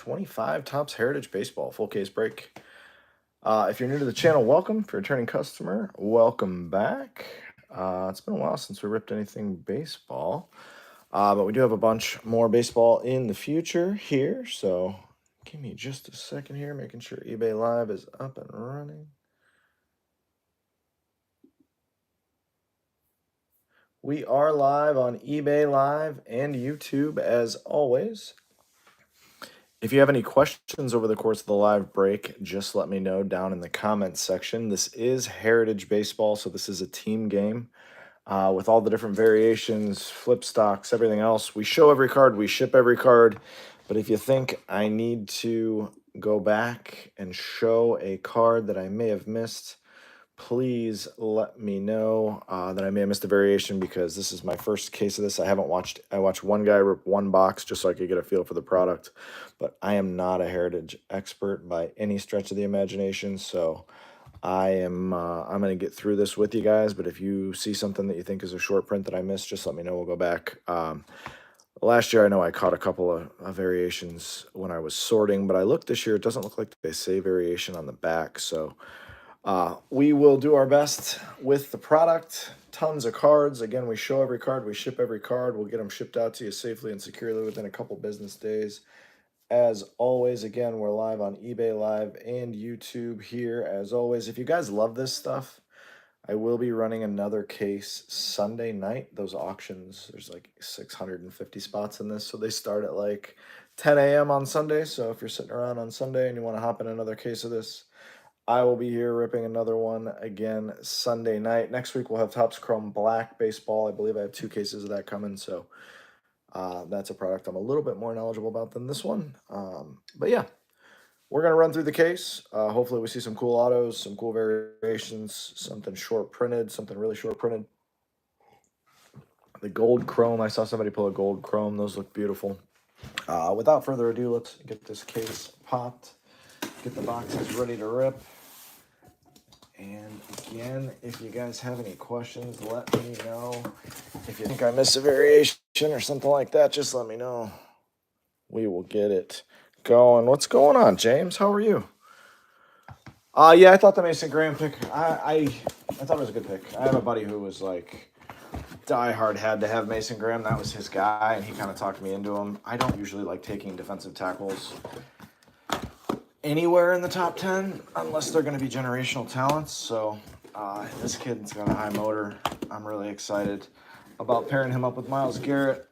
25 Topps Heritage Baseball full case break. If you're new to the channel, welcome. If you're a returning customer, welcome back. It's been a while since we ripped anything baseball, but we do have a bunch more baseball in the future here. So give me just a second here, making sure eBay Live is up and running. We are live on eBay Live and YouTube as always. If you have any questions over the course of the live break, just let me know down in the comments section. This is Heritage Baseball, so this is a team game with all the different variations, flip stocks, everything else. We show every card, we ship every card, but if you think I need to go back and show a card that I may have missed, please let me know that I may have missed a variation, because this is my first case of this. I watched one guy rip one box just so I could get a feel for the product, but I am not a Heritage expert by any stretch of the imagination, so I'm going to get through this with you guys. But if you see something that you think is a short print that I missed, just let me know. We'll go back. Last year, I know I caught a couple of variations when I was sorting, but I looked this year. It doesn't look like they say variation on the back, so we will do our best with the product. Tons of cards. Again, we show every card, we ship every card. We'll get them shipped out to you safely and securely within a couple business days. As always, again, we're live on eBay Live and YouTube here. As always, if you guys love this stuff, I will be running another case Sunday night. Those auctions, there's like 650 spots in this, so they start at like 10 a.m. on Sunday. So if you're sitting around on Sunday and you want to hop in another case of this, I will be here ripping another one again Sunday night. Next week, we'll have Topps Chrome Black Baseball. I believe I have 2 cases of that coming, so that's a product I'm a little bit more knowledgeable about than this one. But yeah, we're going to run through the case. Hopefully we see some cool autos, some cool variations, something short printed, something really short printed. The gold chrome, I saw somebody pull a gold chrome. Those look beautiful. Without further ado, let's get this case popped, get the boxes ready to rip. And again, if you guys have any questions, let me know. If you think I missed a variation or something like that, just let me know. We will get it going. What's going on, James? How are you? Yeah, I thought the Mason Graham pick, I thought it was a good pick. I have a buddy who was like diehard, had to have Mason Graham. That was his guy, and he kind of talked me into him. I don't usually like taking defensive tackles anywhere in the top 10 unless they're going to be generational talents. So this kid's got a high motor. I'm really excited about pairing him up with Myles Garrett.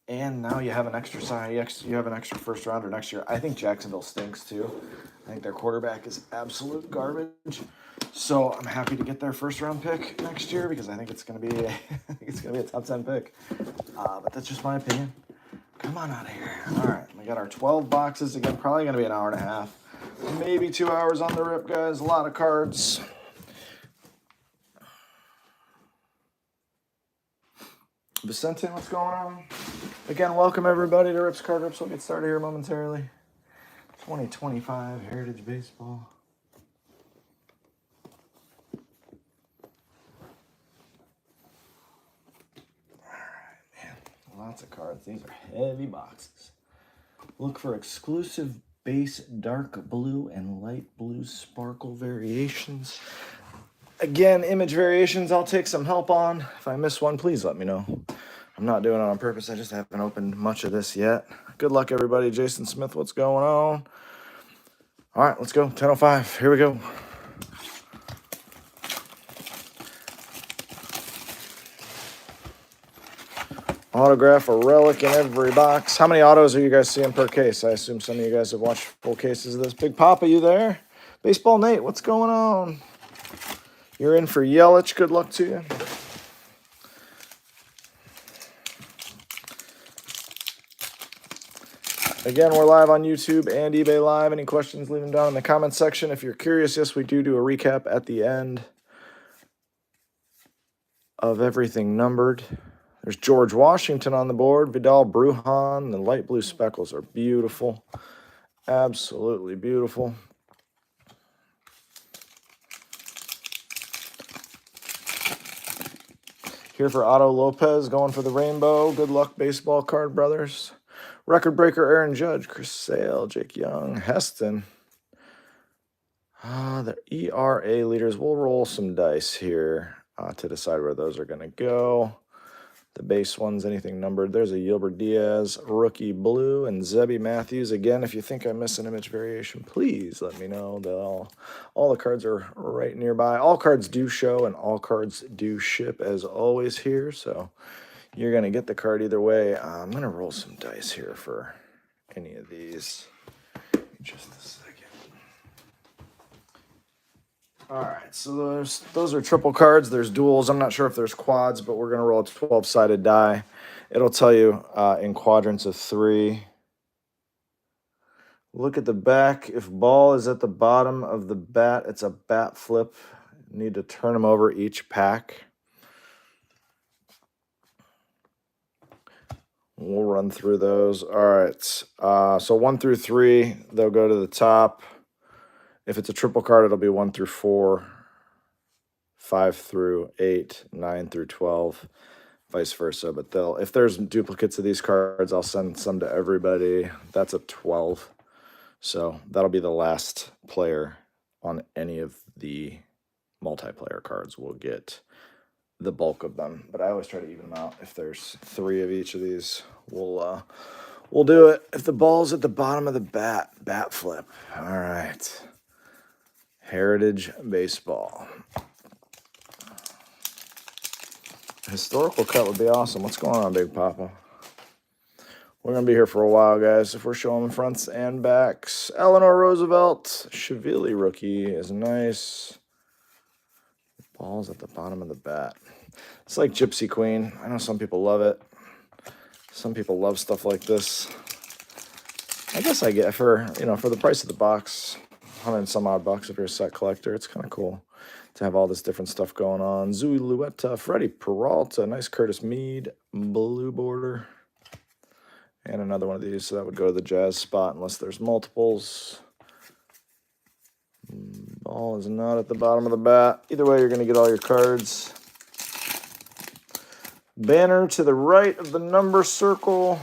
And now you have an extra you have an extra first rounder next year. I think Jacksonville stinks too. I think their quarterback is absolute garbage. So I'm happy to get their first round pick next year, because I think it's going to be a top 10 pick. But that's just my opinion. Come on out of here. All right, we got our 12 boxes. Again, probably going to be an hour and a half. Maybe 2 hours on the rip, guys. A lot of cards. Vicente, what's going on? Again, welcome everybody to Rips Card Rips. We'll get started here momentarily. 2025 Heritage Baseball. Lots of cards. These are heavy boxes. Look for exclusive base dark blue and light blue sparkle variations. Again, image variations I'll take some help on. If I miss one, please let me know. I'm not doing it on purpose. I just haven't opened much of this yet. Good luck, everybody. Jason Smith, what's going on? All right, let's go. 10:05. Here we go. Autograph a relic in every box. How many autos are you guys seeing per case? I assume some of you guys have watched full cases of this. Big Papa, you there? Baseball Nate, what's going on? You're in for Yelich. Good luck to you. Again, we're live on YouTube and eBay Live. Any questions, leave them down in the comments section. If you're curious, yes, we do a recap at the end of everything numbered. There's George Washington on the board. Vidal Brujan. The light blue speckles are beautiful. Absolutely beautiful. Here for Otto Lopez, going for the rainbow. Good luck, baseball card brothers. Record breaker Aaron Judge, Chris Sale, Jake Young, Heston. The ERA leaders. We'll roll some dice here to decide where those are going to go. The base ones, anything numbered. There's a Yilbert Diaz, rookie blue, and Zebby Matthews. Again, if you think I missed an image variation, please let me know. All the cards are right nearby. All cards do show, and all cards do ship, as always here. So you're going to get the card either way. I'm going to roll some dice here for any of these. Just a second. All right, so those are triple cards. There's duals. I'm not sure if there's quads, but we're going to roll a 12-sided die. It'll tell you in quadrants of 3. Look at the back. If ball is at the bottom of the bat, it's a bat flip. You need to turn them over each pack. We'll run through those. All right, so 1 through 3, they'll go to the top. If it's a triple card, it'll be 1 through 4, 5 through 8, 9 through 12, vice versa. But if there's duplicates of these cards, I'll send some to everybody. That's a 12. So that'll be the last player on any of the multiplayer cards. We'll get the bulk of them. But I always try to even them out. If there's 3 of each of these, we'll do it. If the ball's at the bottom of the bat flip. All right. Heritage Baseball. Historical cut would be awesome. What's going on, Big Papa? We're going to be here for a while, guys. If we're showing fronts and backs. Eleanor Roosevelt. Cheville rookie is nice. Ball's at the bottom of the bat. It's like Gypsy Queen. I know some people love it. Some people love stuff like this. I guess I get for the price of the box, 100 and some odd bucks if you're a set collector. It's kind of cool to have all this different stuff going on. Zooey Luetta, Freddie Peralta, nice Curtis Mead, blue border. And another one of these, so that would go to the Jazz spot unless there's multiples. Ball is not at the bottom of the bat. Either way, you're going to get all your cards. Banner to the right of the number circle.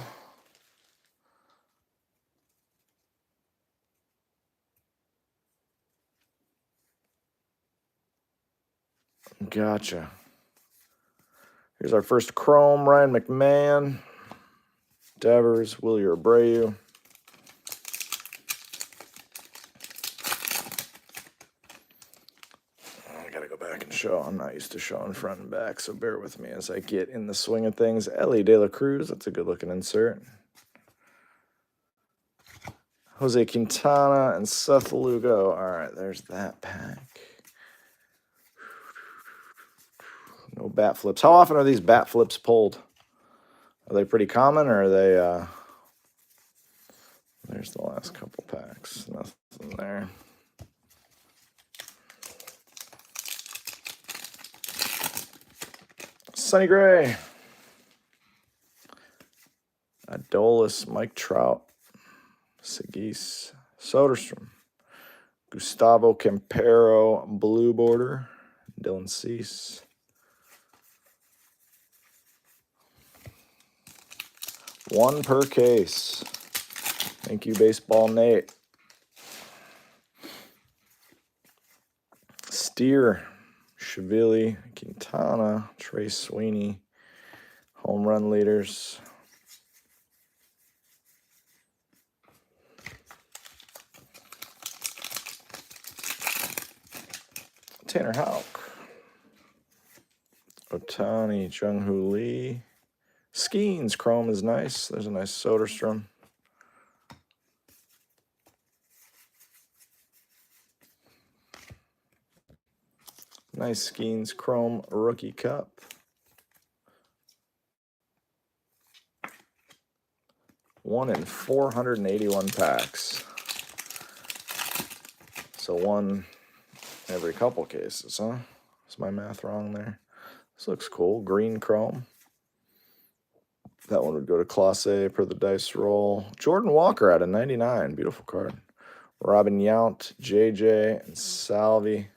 Gotcha. Here's our first Chrome, Ryan McMahon. Devers, Willie Abreu. I gotta go back and show. I'm not used to showing front and back, so bear with me as I get in the swing of things. Ellie De La Cruz, that's a good looking insert. Jose Quintana and Seth Lugo. All right, there's that pack. No bat flips. How often are these bat flips pulled? Are they pretty common, or are they, there's the last couple packs. Nothing there. Sonny Gray. Adolis, Mike Trout. Sagis, Soderstrom. Gustavo Campero, blue border. Dylan Cease. One per case. Thank you, Baseball Nate. Steer, Cheville, Quintana, Trey Sweeney, home run leaders. Tanner Houck, Otani, Jung-Hoo Lee. Skeens, Chrome is nice. There's a nice Soderstrom. Nice Skeens, Chrome, Rookie Cup. One in 481 packs. So one every couple cases, huh? Is my math wrong there? This looks cool. Green Chrome. That one would go to Class A per the dice roll. Jordan Walker at a 99. Beautiful card. Robin Yount, JJ, and Salvi.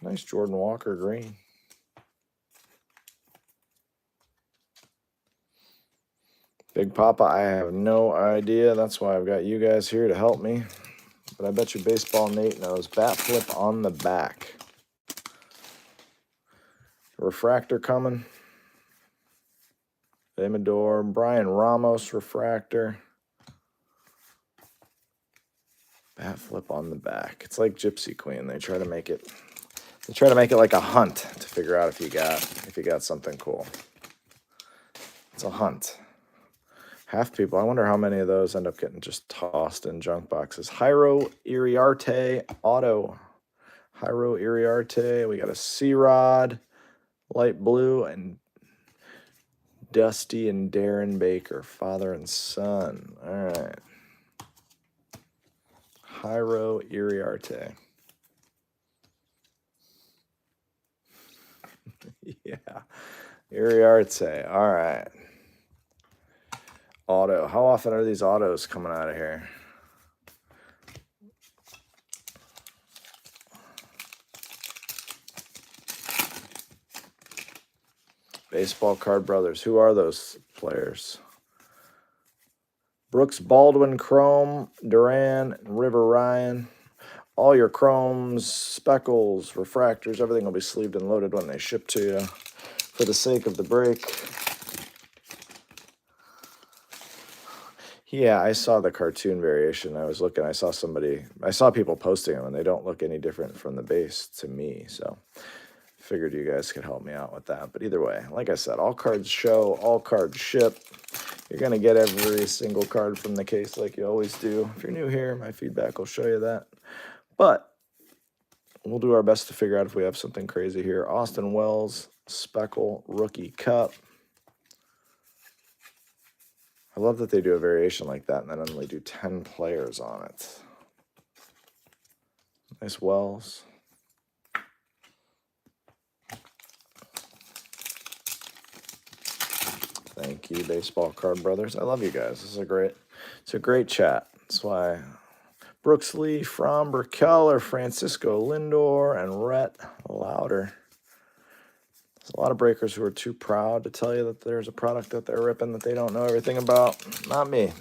Nice Jordan Walker green. Big Papa, I have no idea. That's why I've got you guys here to help me. But I bet you Baseball Nate knows. Bat flip on the back. Refractor coming. Amador. Brian Ramos refractor. Bat flip on the back. It's like Gypsy Queen. They try to make it like a hunt to figure out if you got something cool. It's a hunt. Half people. I wonder how many of those end up getting just tossed in junk boxes. Jairo Iriarte auto. Jairo Iriarte. We got a C-Rod, light blue, and Dusty and Darren Baker, father and son. All right. Jairo Iriarte. Yeah. Iriarte. All right. Auto. How often are these autos coming out of here? Baseball Card Brothers. Who are those players? Brooks Baldwin, Chrome, Duran, and River Ryan. All your chromes, speckles, refractors, everything will be sleeved and loaded when they ship to you for the sake of the break. Yeah, I saw the cartoon variation. I was looking, I saw people posting them, and they don't look any different from the base to me. So figured you guys could help me out with that. But either way, like I said, all cards show, all cards ship. You're going to get every single card from the case like you always do. If you're new here, my feedback will show you that. But we'll do our best to figure out if we have something crazy here. Austin Wells, Speckle, Rookie Cup. I love that they do a variation like that and then only do 10 players on it. Nice Wells. Thank you, Baseball Card Brothers. I love you guys. It's a great chat. That's why Brooks Lee, Fromber Keller, Francisco Lindor, and Rhett Lauder. There's a lot of breakers who are too proud to tell you that there's a product that they're ripping that they don't know everything about. Not me.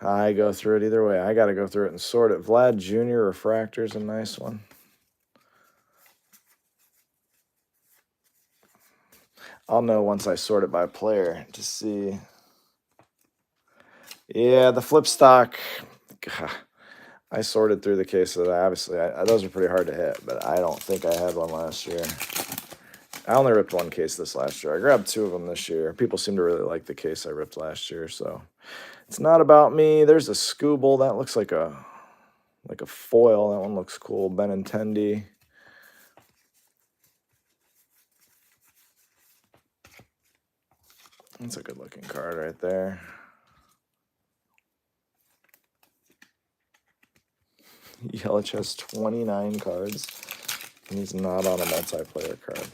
I go through it either way. I got to go through it and sort it. Vlad Jr. Refractor's a nice one. I'll know once I sort it by player to see. Yeah, the flip stock. God, I sorted through the cases. Obviously, those are pretty hard to hit, but I don't think I had one last year. I only ripped one case this last year. I grabbed 2 of them this year. People seem to really like the case I ripped last year, so it's not about me. There's a Scooble. That looks like a foil. That one looks cool. Benintendi. That's a good-looking card right there. Yelich has 29 cards, and he's not on a multiplayer card.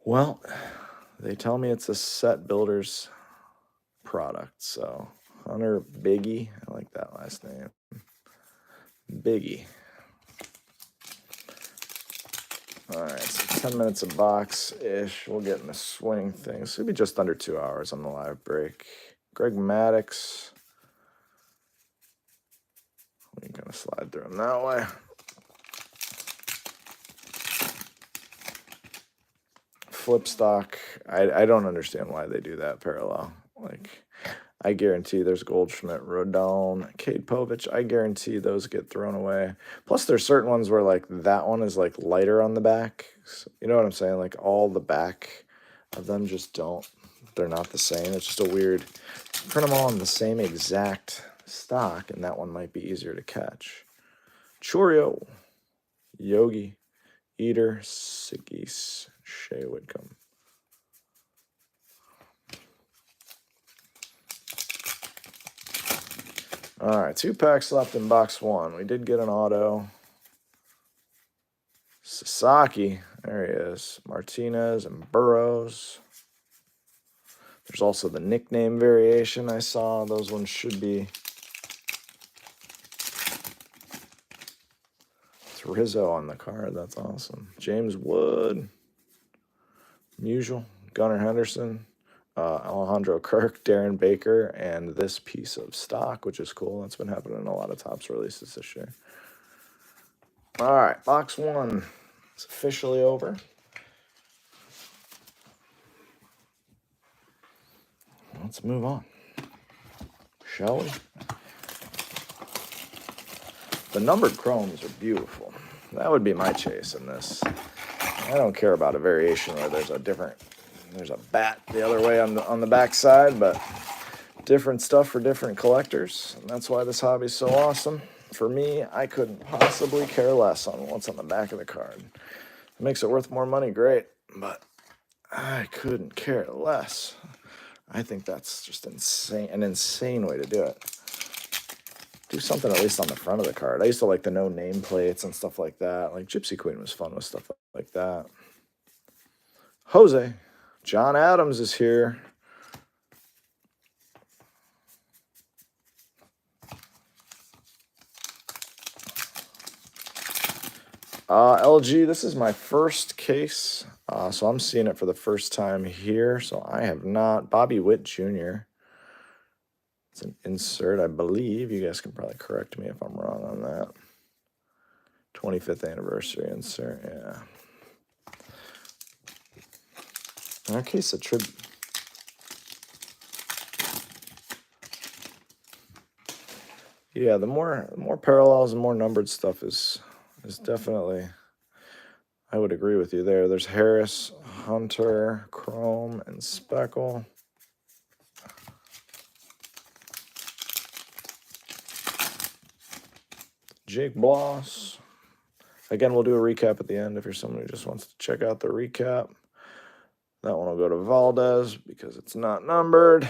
Well, they tell me it's a set builder's product, so Hunter Biggie. I like that last name. Biggie. All right, so 10 minutes a box-ish. We'll get in the swing thing. So it'll be just under 2 hours on the live break. Greg Maddux. We can kind of slide through them that way. Flip stock. I don't understand why they do that parallel. Like, I guarantee there's Goldschmidt, Rodon, Cade Povich. I guarantee those get thrown away. Plus, there's certain ones where, like, that one is, like, lighter on the back. So, you know what I'm saying? Like, all the back of them just don't. They're not the same. It's just a weird. Print them all in the same exact stock, and that one might be easier to catch. Chorio, Yogi, Eater, Sigis, Shea Whitcomb. All right, 2 packs left in box 1. We did get an auto. Sasaki, there he is. Martinez and Burrows. There's also the nickname variation I saw. Those ones should be. It's Rizzo on the card. That's awesome. James Wood, Musial, Gunnar Henderson, Alejandro Kirk, Darren Baker, and this piece of stock, which is cool. That's been happening in a lot of Topps releases this year. All right, box one is officially over. Let's move on, shall we? The numbered chromes are beautiful. That would be my chase in this. I don't care about a variation where there's a bat the other way on the back side, but different stuff for different collectors, and that's why this hobby is so awesome. For me, I couldn't possibly care less on what's on the back of the card. It makes it worth more money, great, but I couldn't care less. I think that's just an insane way to do it. Do something at least on the front of the card. I used to like the no nameplates and stuff like that. Like Gypsy Queen was fun with stuff like that. Jose, John Adams is here. LG, this is my first case, so I'm seeing it for the first time here. So I have not. Bobby Witt Jr. It's an insert, I believe. You guys can probably correct me if I'm wrong on that. 25th anniversary insert, yeah. In our case, a tribute. Yeah, the more parallels and more numbered stuff is definitely, I would agree with you there. There's Harris, Hunter, Chrome, and Speckle. Jake Bloss. Again, we'll do a recap at the end if you're someone who just wants to check out the recap. That one will go to Valdez because it's not numbered.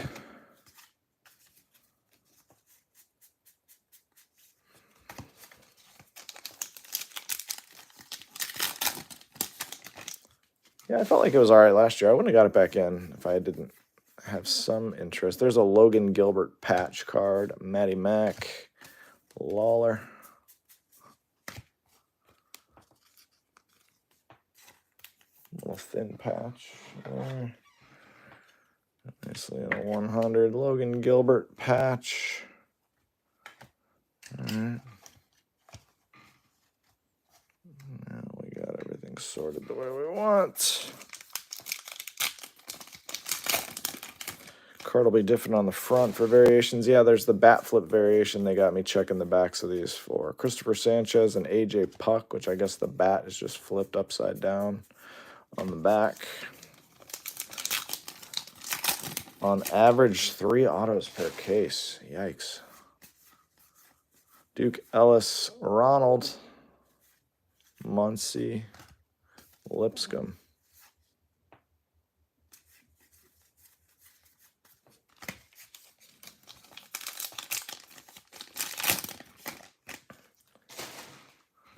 Yeah, I felt like it was all right last year. I wouldn't have got it back in if I didn't have some interest. There's a Logan Gilbert patch card. Matty Mack. Lawler. Little thin patch there. Nicely in a 100. Logan Gilbert patch. All right. Now we got everything sorted the way we want. Card will be different on the front for variations. Yeah, there's the bat flip variation. They got me checking the backs of these for Christopher Sanchez and AJ Puck, which I guess the bat is just flipped upside down on the back. On average, 3 autos per case. Yikes. Duke Ellis, Ronald, Muncy, Lipscomb.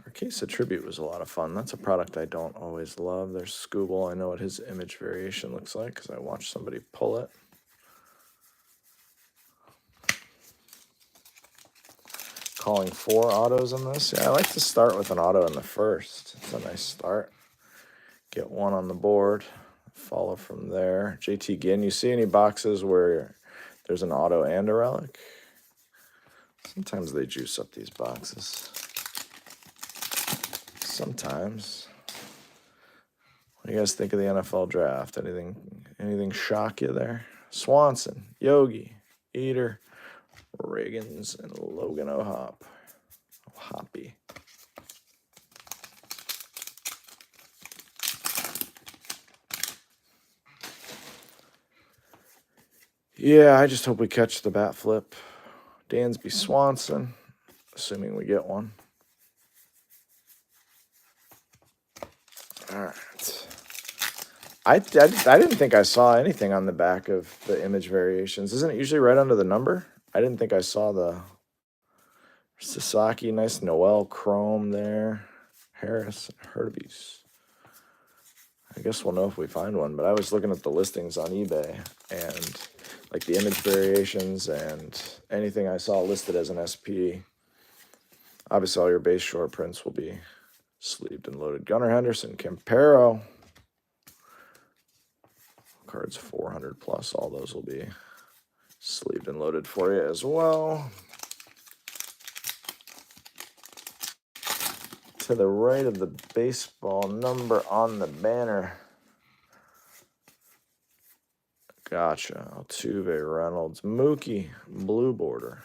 Our case of Tribute was a lot of fun. That's a product I don't always love. There's Scooble. I know what his image variation looks like because I watched somebody pull it. Calling 4 autos in this. Yeah, I like to start with an auto in the first. It's a nice start. Get one on the board. Follow from there. JT Ginn, you see any boxes where there's an auto and a relic? Sometimes they juice up these boxes. Sometimes. What do you guys think of the NFL draft? Anything shock you there? Swanson, Yogi, Eater, Riggins, and Logan Hoppy. Yeah, I just hope we catch the bat flip. Dansby Swanson, assuming we get one. All right. I didn't think I saw anything on the back of the image variations. Isn't it usually right under the number? I didn't think I saw the Sasaki, nice Noel Chrome there. Harris, Herbies. I guess we'll know if we find one, but I was looking at the listings on eBay and like the image variations and anything I saw listed as an SP. Obviously all your base short prints will be Sleeved and loaded. Gunnar Henderson, Campero. Cards 400 plus. All those will be sleeved and loaded for you as well. To the right of the baseball number on the banner. Gotcha. Altuve, Reynolds, Mookie, blue border.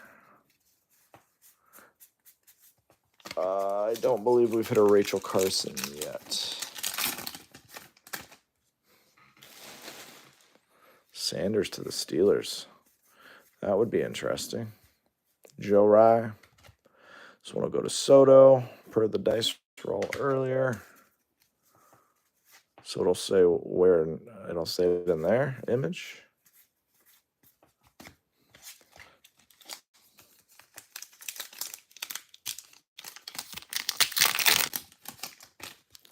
I don't believe we've hit a Rachel Carson yet. Sanders to the Steelers. That would be interesting. Joe Rye. This one will go to Soto, per the dice roll earlier. So it'll say where, it'll say it in there, image.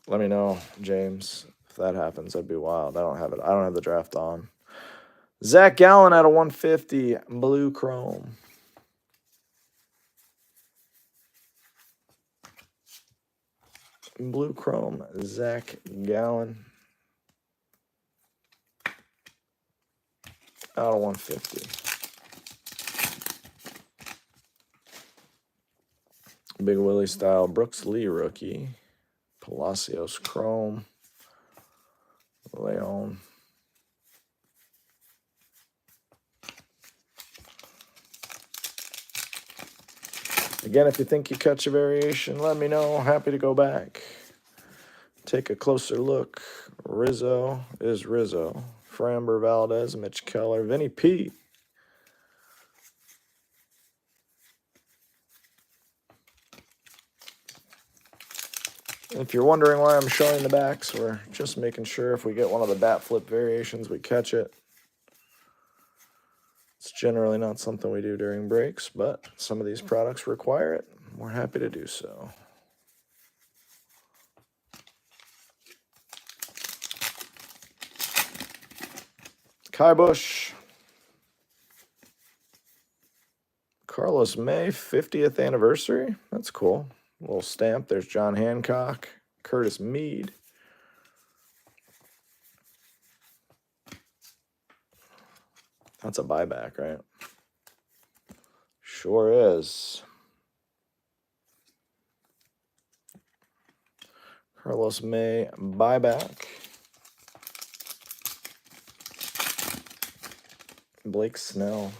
Let me know, James, if that happens. That'd be wild. I don't have it. I don't have the draft on. Zach Gallen out of 150, blue chrome. Blue chrome, Zach Gallen. Out of 150. Big Willie style, Brooks Lee rookie. Palacios chrome. Leon. Again, if you think you catch a variation, let me know. Happy to go back. Take a closer look. Rizzo is Rizzo. Framber Valdez, Mitch Keller, Vinny P. If you're wondering why I'm showing the backs, we're just making sure if we get one of the bat flip variations, we catch it. It's generally not something we do during breaks, but some of these products require it. We're happy to do so. Kai Bush. Carlos May, 50th anniversary. That's cool. A little stamp. There's John Hancock. Curtis Mead. That's a buyback, right? Sure is. Carlos May, buyback. Blake Snell.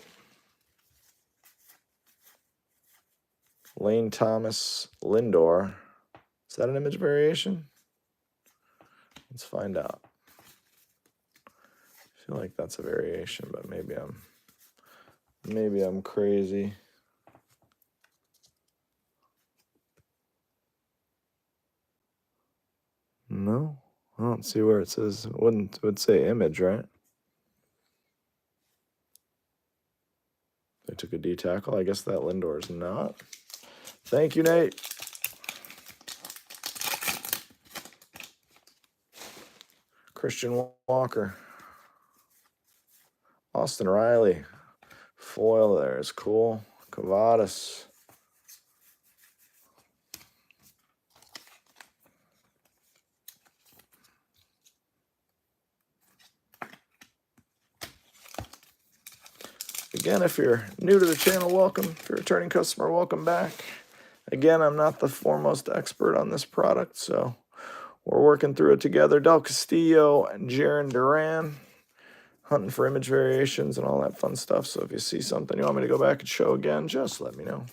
Lane Thomas, Lindor. Is that an image variation? Let's find out. I feel like that's a variation, but maybe I'm crazy. No, I don't see where it says. It would say image, right? They took a D tackle. I guess that Lindor is not. Thank you, Nate. Christian Walker. Austin Riley. Foil there is cool. Cavadas. Again, if you're new to the channel, welcome. If you're a returning customer, welcome back. Again, I'm not the foremost expert on this product, so we're working through it together. Del Castillo and Jaron Duran, hunting for image variations and all that fun stuff. So if you see something you want me to go back and show again, just let me know.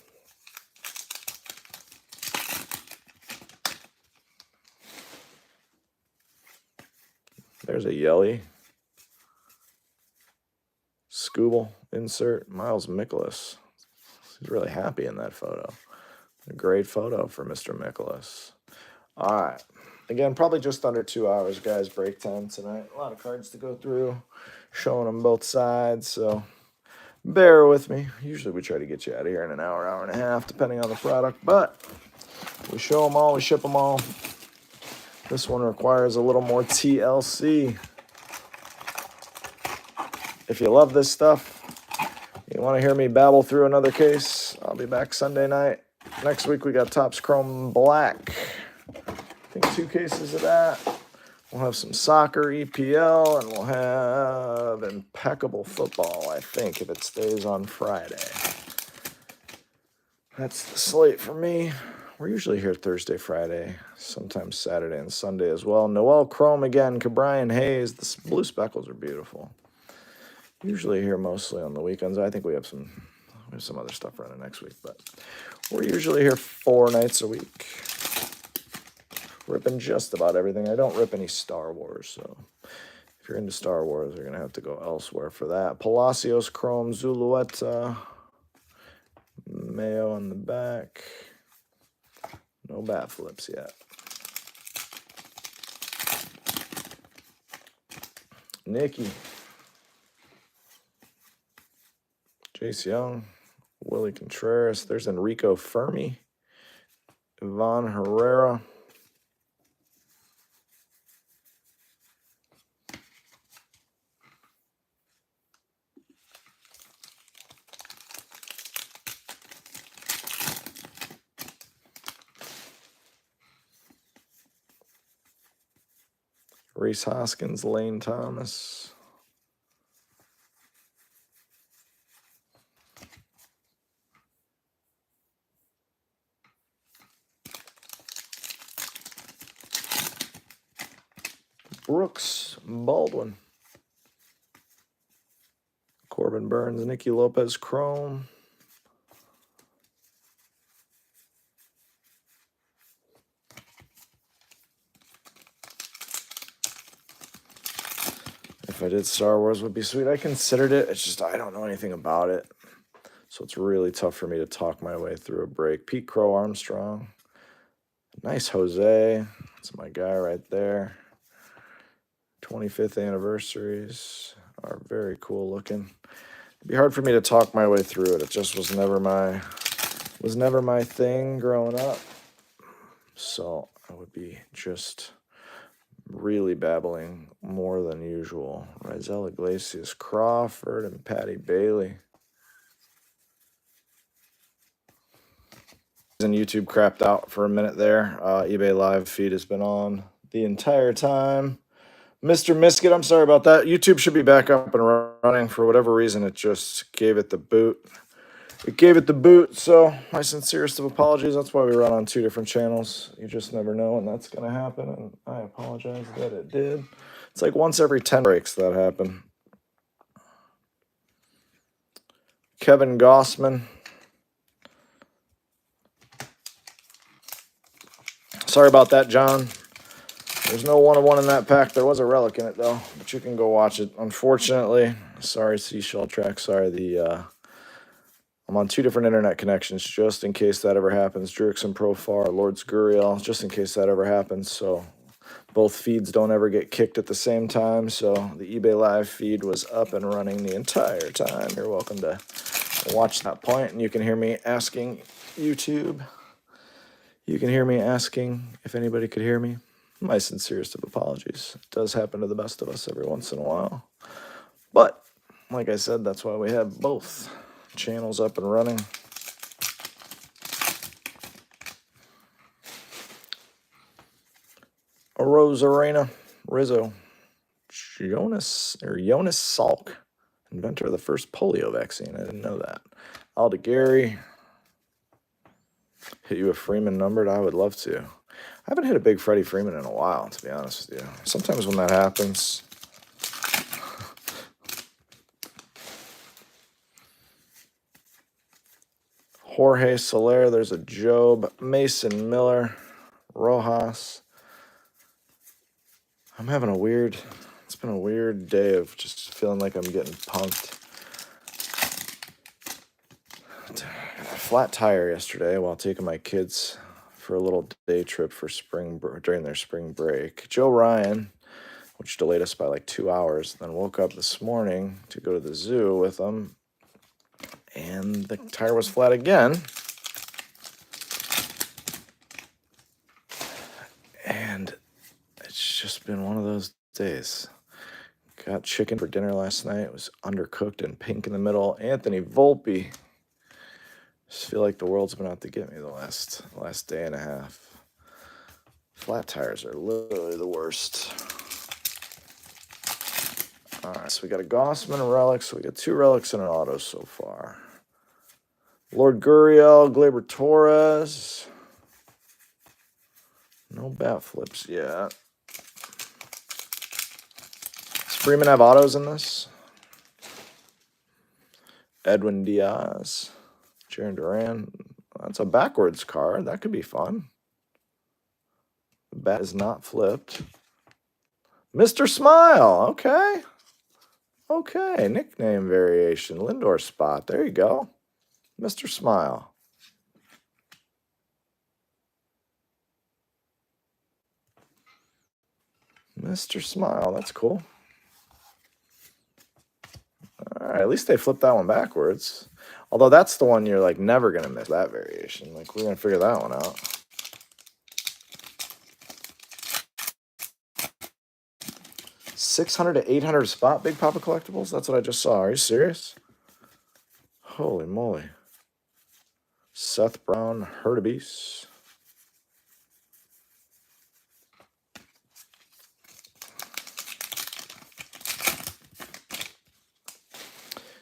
There's a Yelly. Scooble insert. Miles Mikolas. He's really happy in that photo. A great photo for Mr. Mikolas. All right. Again, probably just under 2 hours, guys. Break time tonight. A lot of cards to go through. Showing them both sides, so bear with me. Usually we try to get you out of here in an hour, hour and a half, depending on the product. But we show them all. We ship them all. This one requires a little more TLC. If you love this stuff, you want to hear me babble through another case, I'll be back Sunday night. Next week, we got Topps Chrome Black. think 2 cases of that. We'll have some soccer, EPL, and we'll have impeccable football, I think, if it stays on Friday. That's the slate for me. We're usually here Thursday, Friday, sometimes Saturday and Sunday as well. Noel Chrome again, Cabrian Hayes. The blue speckles are beautiful. Usually here mostly on the weekends. I think we have some other stuff running next week, but we're usually here 4 nights a week. Ripping just about everything. I don't rip any Star Wars, so if you're into Star Wars, you're going to have to go elsewhere for that. Palacios Chrome, Zulueta, Mayo on the back. No bat flips yet. Nikki. Jace Young, Willie Contreras. There's Enrico Fermi, Ivan Herrera. Reese Hoskins, Lane Thomas. Brooks Baldwin. Corbin Burns, Nicky Lopez Chrome. If I did Star Wars, would be sweet. I considered it. It's just I don't know anything about it. So it's really tough for me to talk my way through a break. Pete Crow Armstrong. Nice Jose. That's my guy right there. 25th anniversaries are very cool looking. It'd be hard for me to talk my way through it. It just was never my thing growing up. So I would be just really babbling more than usual. Rizal Iglesias Crawford and Patty Bailey. And YouTube crapped out for a minute there. eBay live feed has been on the entire time. Mr. Miskit, I'm sorry about that. YouTube should be back up and running. For whatever reason, it just gave it the boot. So my sincerest of apologies. That's why we run on 2 different channels. You just never know when that's going to happen, and I apologize that it did. It's like once every 10 breaks that happen. Kevin Gossman. Sorry about that, John. There's no 1-of-1 in that pack. There was a relic in it, though, but you can go watch it. Unfortunately, sorry, Seashell Track. Sorry, I'm on 2 different internet connections just in case that ever happens. Drixon Profar, Lords Guriel, just in case that ever happens. So both feeds don't ever get kicked at the same time. So the eBay live feed was up and running the entire time. You're welcome to watch that point, and you can hear me asking YouTube. You can hear me asking if anybody could hear me. My sincerest of apologies. It does happen to the best of us every once in a while. But, like I said, that's why we have both channels up and running. Rose Arena, Rizzo. Jonas Salk, inventor of the first polio vaccine. I didn't know that. Alda Gary. Hit you a Freeman numbered? I would love to. I haven't hit a big Freddie Freeman in a while, to be honest with you. Sometimes when that happens, Jorge Soler, there's a Job, Mason Miller, Rojas. I'm having it's been a weird day of just feeling like I'm getting punked. A flat tire yesterday while taking my kids for a little day trip for during their spring break. Joe Ryan, which delayed us by like 2 hours, then woke up this morning to go to the zoo with them, and the tire was flat again. And it's just been one of those days. Got chicken for dinner last night. It was undercooked and pink in the middle. Anthony Volpe. Just feel like the world's been out to get me the last day and a half. Flat tires are literally the worst. All right, so we got a Gossman, a relic. So we got 2 relics and an auto so far. Lord Gurriel, Gleyber Torres. No bat flips yet. Does Freeman have autos in this? Edwin Diaz. Jaron Duran. That's a backwards card. That could be fun. The bat is not flipped. Mr. Smile. Okay. Okay. Nickname variation. Lindor spot. There you go. Mr. Smile. Mr. Smile. That's cool. All right. At least they flipped that one backwards. Although that's the one you're like never going to miss, that variation. Like we're going to figure that one out. $600 to $800 spot Big Papa Collectibles? That's what I just saw. Are you serious? Holy moly. Seth Brown, Hurtubise.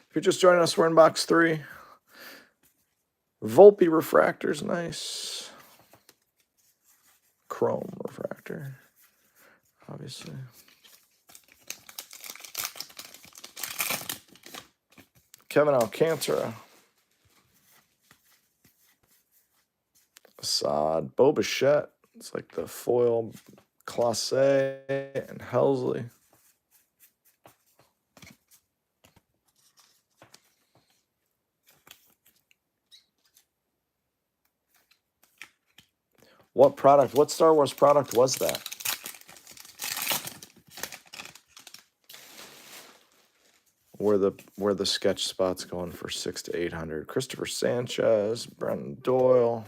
If you're just joining us, we're in box 3. Volpe refractor's nice. Chrome refractor, obviously. Kevin Alcantara. Assad. Bo Bichette. It's like the foil Classe and Helsley. What product? What Star Wars product was that? Where the sketch spots going for $600 to $800. Christopher Sanchez, Brenton Doyle.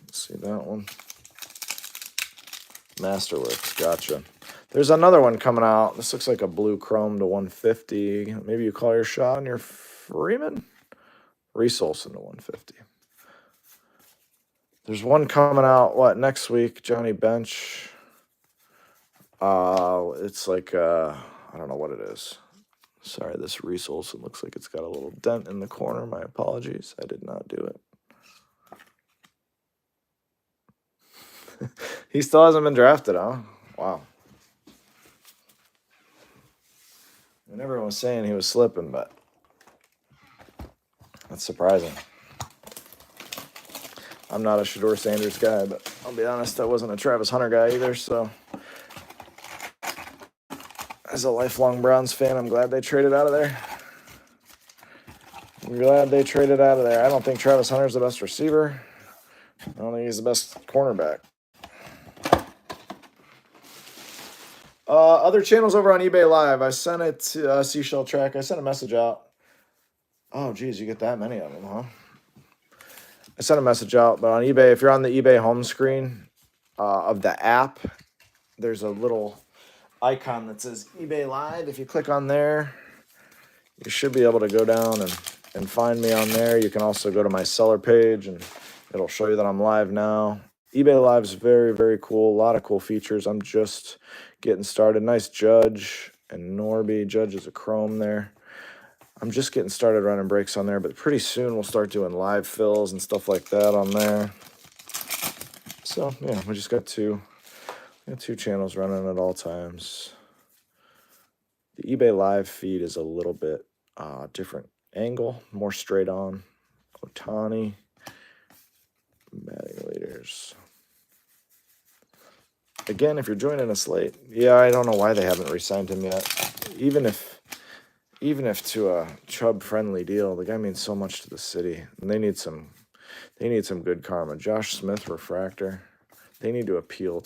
Let's see that one. Masterworks, gotcha. There's another one coming out. This looks like a blue chrome to 150. Maybe you call your shot on your Freeman. Reese Olson to 150. There's one coming out, what, next week? Johnny Bench. It's like, I don't know what it is. Sorry, this Reese Olson looks like it's got a little dent in the corner. My apologies. I did not do it. He still hasn't been drafted, huh? Wow. And everyone was saying he was slipping, but that's surprising. I'm not a Shedeur Sanders guy, but I'll be honest, I wasn't a Travis Hunter guy either, so as a lifelong Browns fan, I'm glad they traded out of there. I'm glad they traded out of there. I don't think Travis Hunter's the best receiver. I don't think he's the best cornerback. Other channels over on eBay Live. I sent it to Seashell Track. I sent a message out. Oh, geez, you get that many of them, huh? I sent a message out, but on eBay, if you're on the eBay home screen of the app, there's a little icon that says eBay Live. If you click on there, you should be able to go down and find me on there. You can also go to my seller page, and it'll show you that I'm live now. eBay Live is very, very cool. A lot of cool features. I'm just getting started. Nice Judge and Norby. Judge is a chrome there. I'm just getting started running breaks on there, but pretty soon we'll start doing live fills and stuff like that on there. So, yeah, we just got two channels running at all times. The eBay Live feed is a little bit different angle, more straight on. Otani, batting leaders. Again, if you're joining us late, yeah, I don't know why they haven't re-signed him yet. Even if to a Chubb-friendly deal, the guy means so much to the city, and they need some good karma. Josh Smith refractor. They need to appeal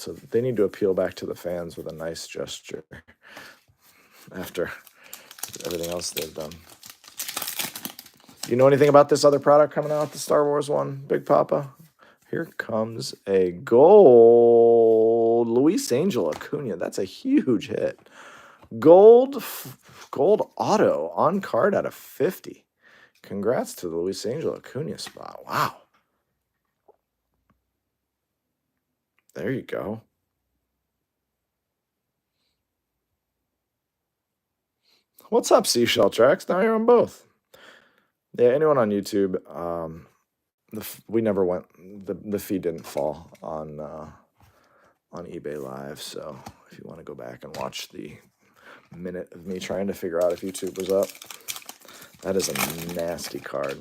back to the fans with a nice gesture after everything else they've done. You know anything about this other product coming out, the Star Wars one, Big Papa? Here comes a gold Luis Angel Acuna. That's a huge hit. Gold auto on card out of 50. Congrats to the Luis Angel Acuna spot. Wow. There you go. What's up, Seashell Tracks? Now you're on both. Yeah, anyone on YouTube, we never went, the feed didn't fall on eBay Live, so if you want to go back and watch the minute of me trying to figure out if YouTube was up, that is a nasty card.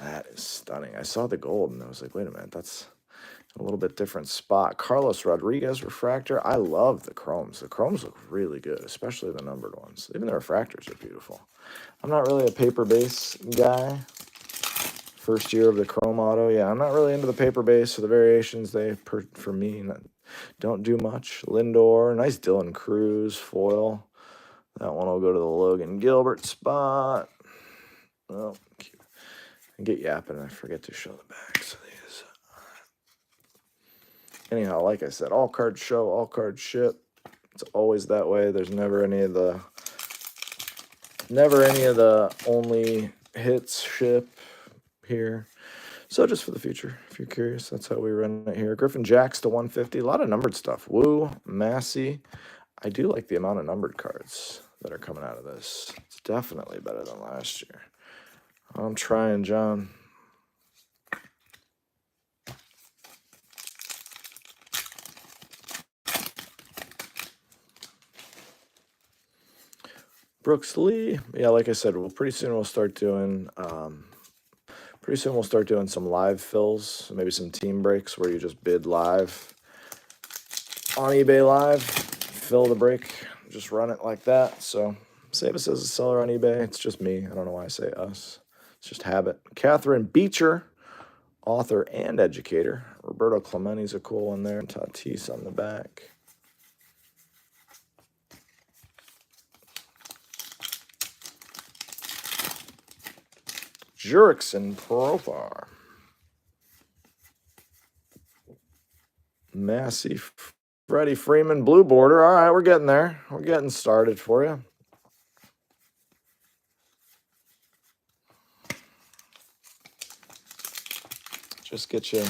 That is stunning. I saw the gold and I was like, wait a minute, that's a little bit different spot. Carlos Rodriguez refractor. I love the chromes. The chromes look really good, especially the numbered ones. Even the refractors are beautiful. I'm not really a paper base guy. First year of the chrome auto. Yeah, I'm not really into the paper base, so the variations, for me, don't do much. Lindor, nice Dylan Cruz foil. That one will go to the Logan Gilbert spot. Oh, I get yapping and I forget to show the backs of these. Anyhow, like I said, all cards show, all cards ship. It's always that way. There's never any of the only hits ship here. So just for the future, if you're curious, that's how we run it here. Griffin Jacks to 150. A lot of numbered stuff. Woo, Massey. I do like the amount of numbered cards that are coming out of this. It's definitely better than last year. I'm trying, John. Brooks Lee. Yeah, like I said, pretty soon we'll start doing some live fills, maybe some team breaks where you just bid live on eBay Live, fill the break, just run it like that. So save us as a seller on eBay. It's just me. I don't know why I say us. It's just habit. Catherine Beecher, author and educator. Roberto Clementi's a cool one there. Tatis on the back. Jurickson Profar. Massey Freddie Freeman blue border. All right, we're getting there. We're getting started for you. Just get you.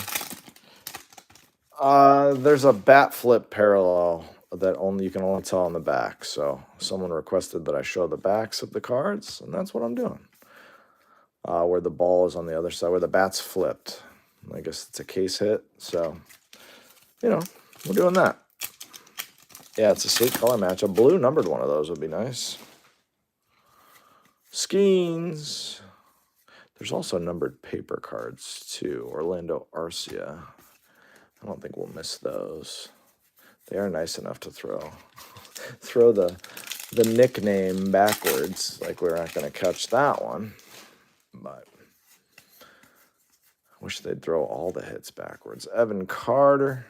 There's a bat flip parallel that you can only tell on the back. So someone requested that I show the backs of the cards, and that's what I'm doing. Where the ball is on the other side, where the bat's flipped. I guess it's a case hit. So, we're doing that. Yeah, it's a sleek color match. A blue numbered one of those would be nice. Skeens. There's also numbered paper cards, too. Orlando Arcia. I don't think we'll miss those. They are nice enough to throw the nickname backwards. Like we're not going to catch that one. But I wish they'd throw all the hits backwards. Evan Carter.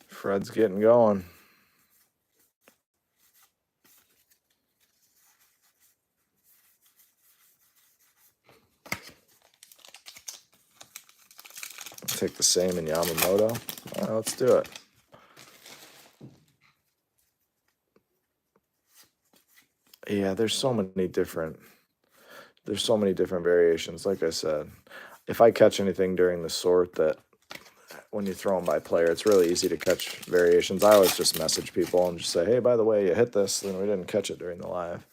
Fred's getting going. Take the same in Yamamoto. All right, let's do it. Yeah, there's so many different variations. Like I said, if I catch anything during the sort that when you throw them by player, it's really easy to catch variations. I always just message people and just say, hey, by the way, you hit this, then we didn't catch it during the live.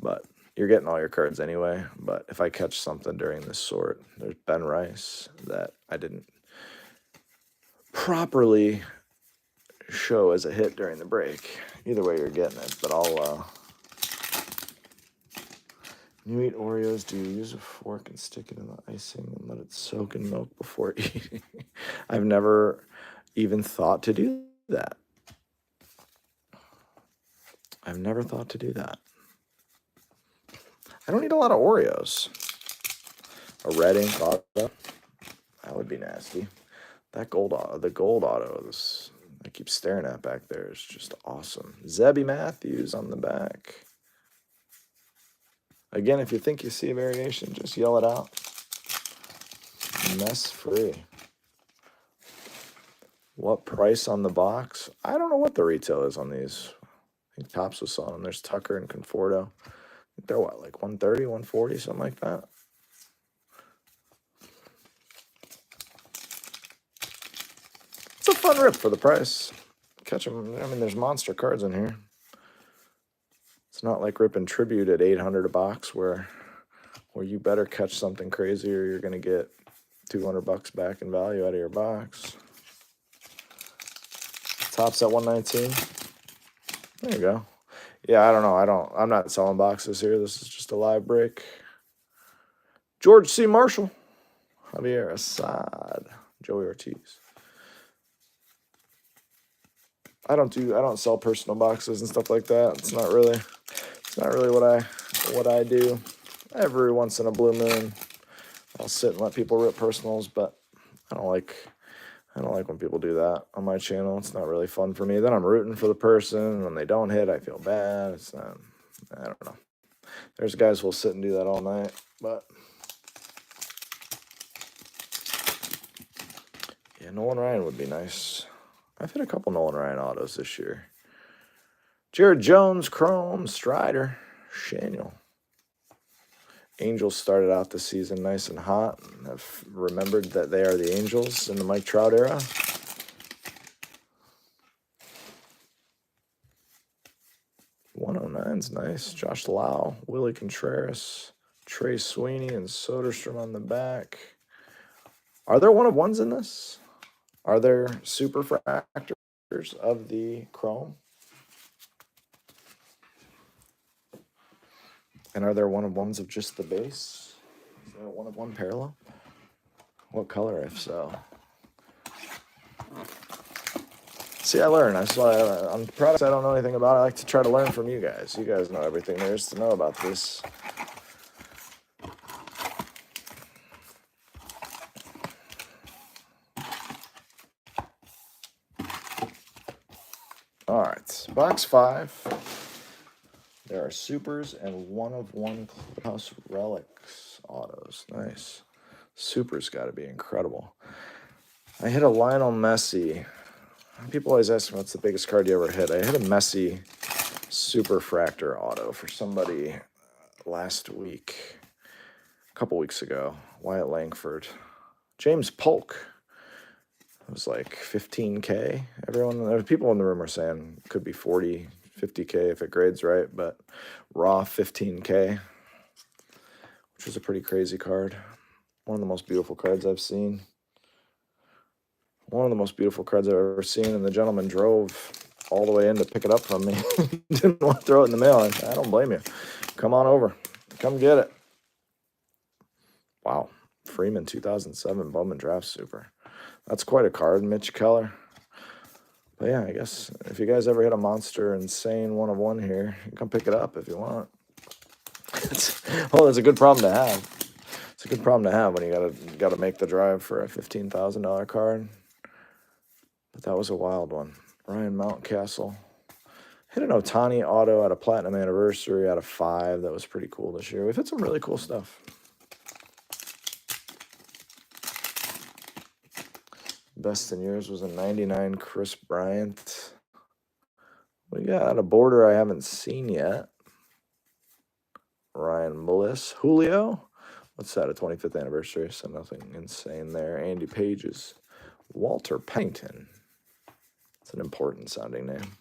But you're getting all your cards anyway. But if I catch something during this sort, there's Ben Rice that I didn't properly show as a hit during the break. Either way, you're getting it. But you eat Oreos, do you use a fork and stick it in the icing and let it soak in milk before eating? I've never even thought to do that. I've never thought to do that. I don't eat a lot of Oreos. A red ink auto, that would be nasty. The gold auto, I keep staring at back there, is just awesome. Zebby Matthews on the back. Again, if you think you see a variation, just yell it out. Mess free. What price on the box? I don't know what the retail is on these. I think Topps was selling them. There's Tucker and Conforto. I think they're what, like 130, 140, something like that. It's a fun rip for the price. Catch them. I mean, there's monster cards in here. It's not like ripping Tribute at 800 a box where you better catch something crazy or you're going to get $200 back in value out of your box. Topps at 119. There you go. Yeah, I don't know. I'm not selling boxes here. This is just a live break. George C. Marshall, Javier Assad, Joey Ortiz. I don't sell personal boxes and stuff like that. It's not really what I do. Every once in a blue moon, I'll sit and let people rip personals, but I don't like when people do that on my channel. It's not really fun for me. Then I'm rooting for the person. When they don't hit, I feel bad. It's not, I don't know. There's guys who will sit and do that all night, but yeah, Nolan Ryan would be nice. I've hit a couple Nolan Ryan autos this year. Jared Jones, Chrome, Strider, Shaniel. Angels started out the season nice and hot. I've remembered that they are the Angels in the Mike Trout era. '09's nice. Josh Lau, Willie Contreras, Trey Sweeney, and Soderstrom on the back. Are there 1-of-1s in this? Are there super fractors of the Chrome? And are there 1-of-1s of just the base? Is there a 1-of-1 parallel? What color, if so? See, I learn. On products I don't know anything about. I like to try to learn from you guys. You guys know everything there is to know about this. All right, box 5. There are supers and 1-of-1 Clubhouse Relics autos. Nice. Supers got to be incredible. I hit a Lionel Messi. People always ask me, what's the biggest card you ever hit? I hit a Messi Super Fractor auto for somebody last week, a couple weeks ago. Wyatt Langford. James Polk. It was like 15K. There's people in the room are saying it could be 40, 50K if it grades right, but raw 15K, which is a pretty crazy card. One of the most beautiful cards I've seen. One of the most beautiful cards I've ever seen, and the gentleman drove all the way in to pick it up from me. Didn't want to throw it in the mail. I don't blame you. Come on over. Come get it. Wow. Freeman 2007 Bowman Draft Super. That's quite a card, Mitch Keller. But yeah, I guess if you guys ever hit a monster insane 1-of-1 here, you can come pick it up if you want. It's a good problem to have. It's a good problem to have when you gotta make the drive for a $15,000 card. But that was a wild one. Ryan Mountcastle. Hit an Ohtani auto at a Platinum Anniversary out of 5. That was pretty cool this year. We've hit some really cool stuff. Best in years was a 99 Chris Bryant. We got a border I haven't seen yet. Ryan Bliss. Julio. What's that, a 25th anniversary? So nothing insane there. Andy Pages. Walter Pennington. It's an important sounding name.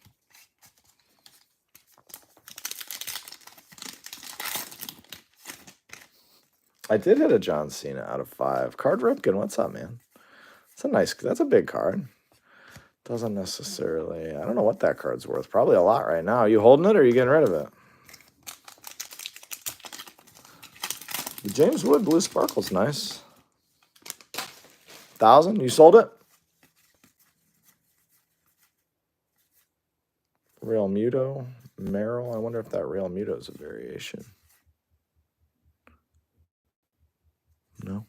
I did hit a John Cena out of 5. Card Ripken, what's up, man? That's a big card. Doesn't necessarily, I don't know what that card's worth. Probably a lot right now. Are you holding it or are you getting rid of it? The James Wood Blue Sparkle's nice. 1,000? You sold it? Real Muto, Merrill. I wonder if that Real Muto is a variation. No.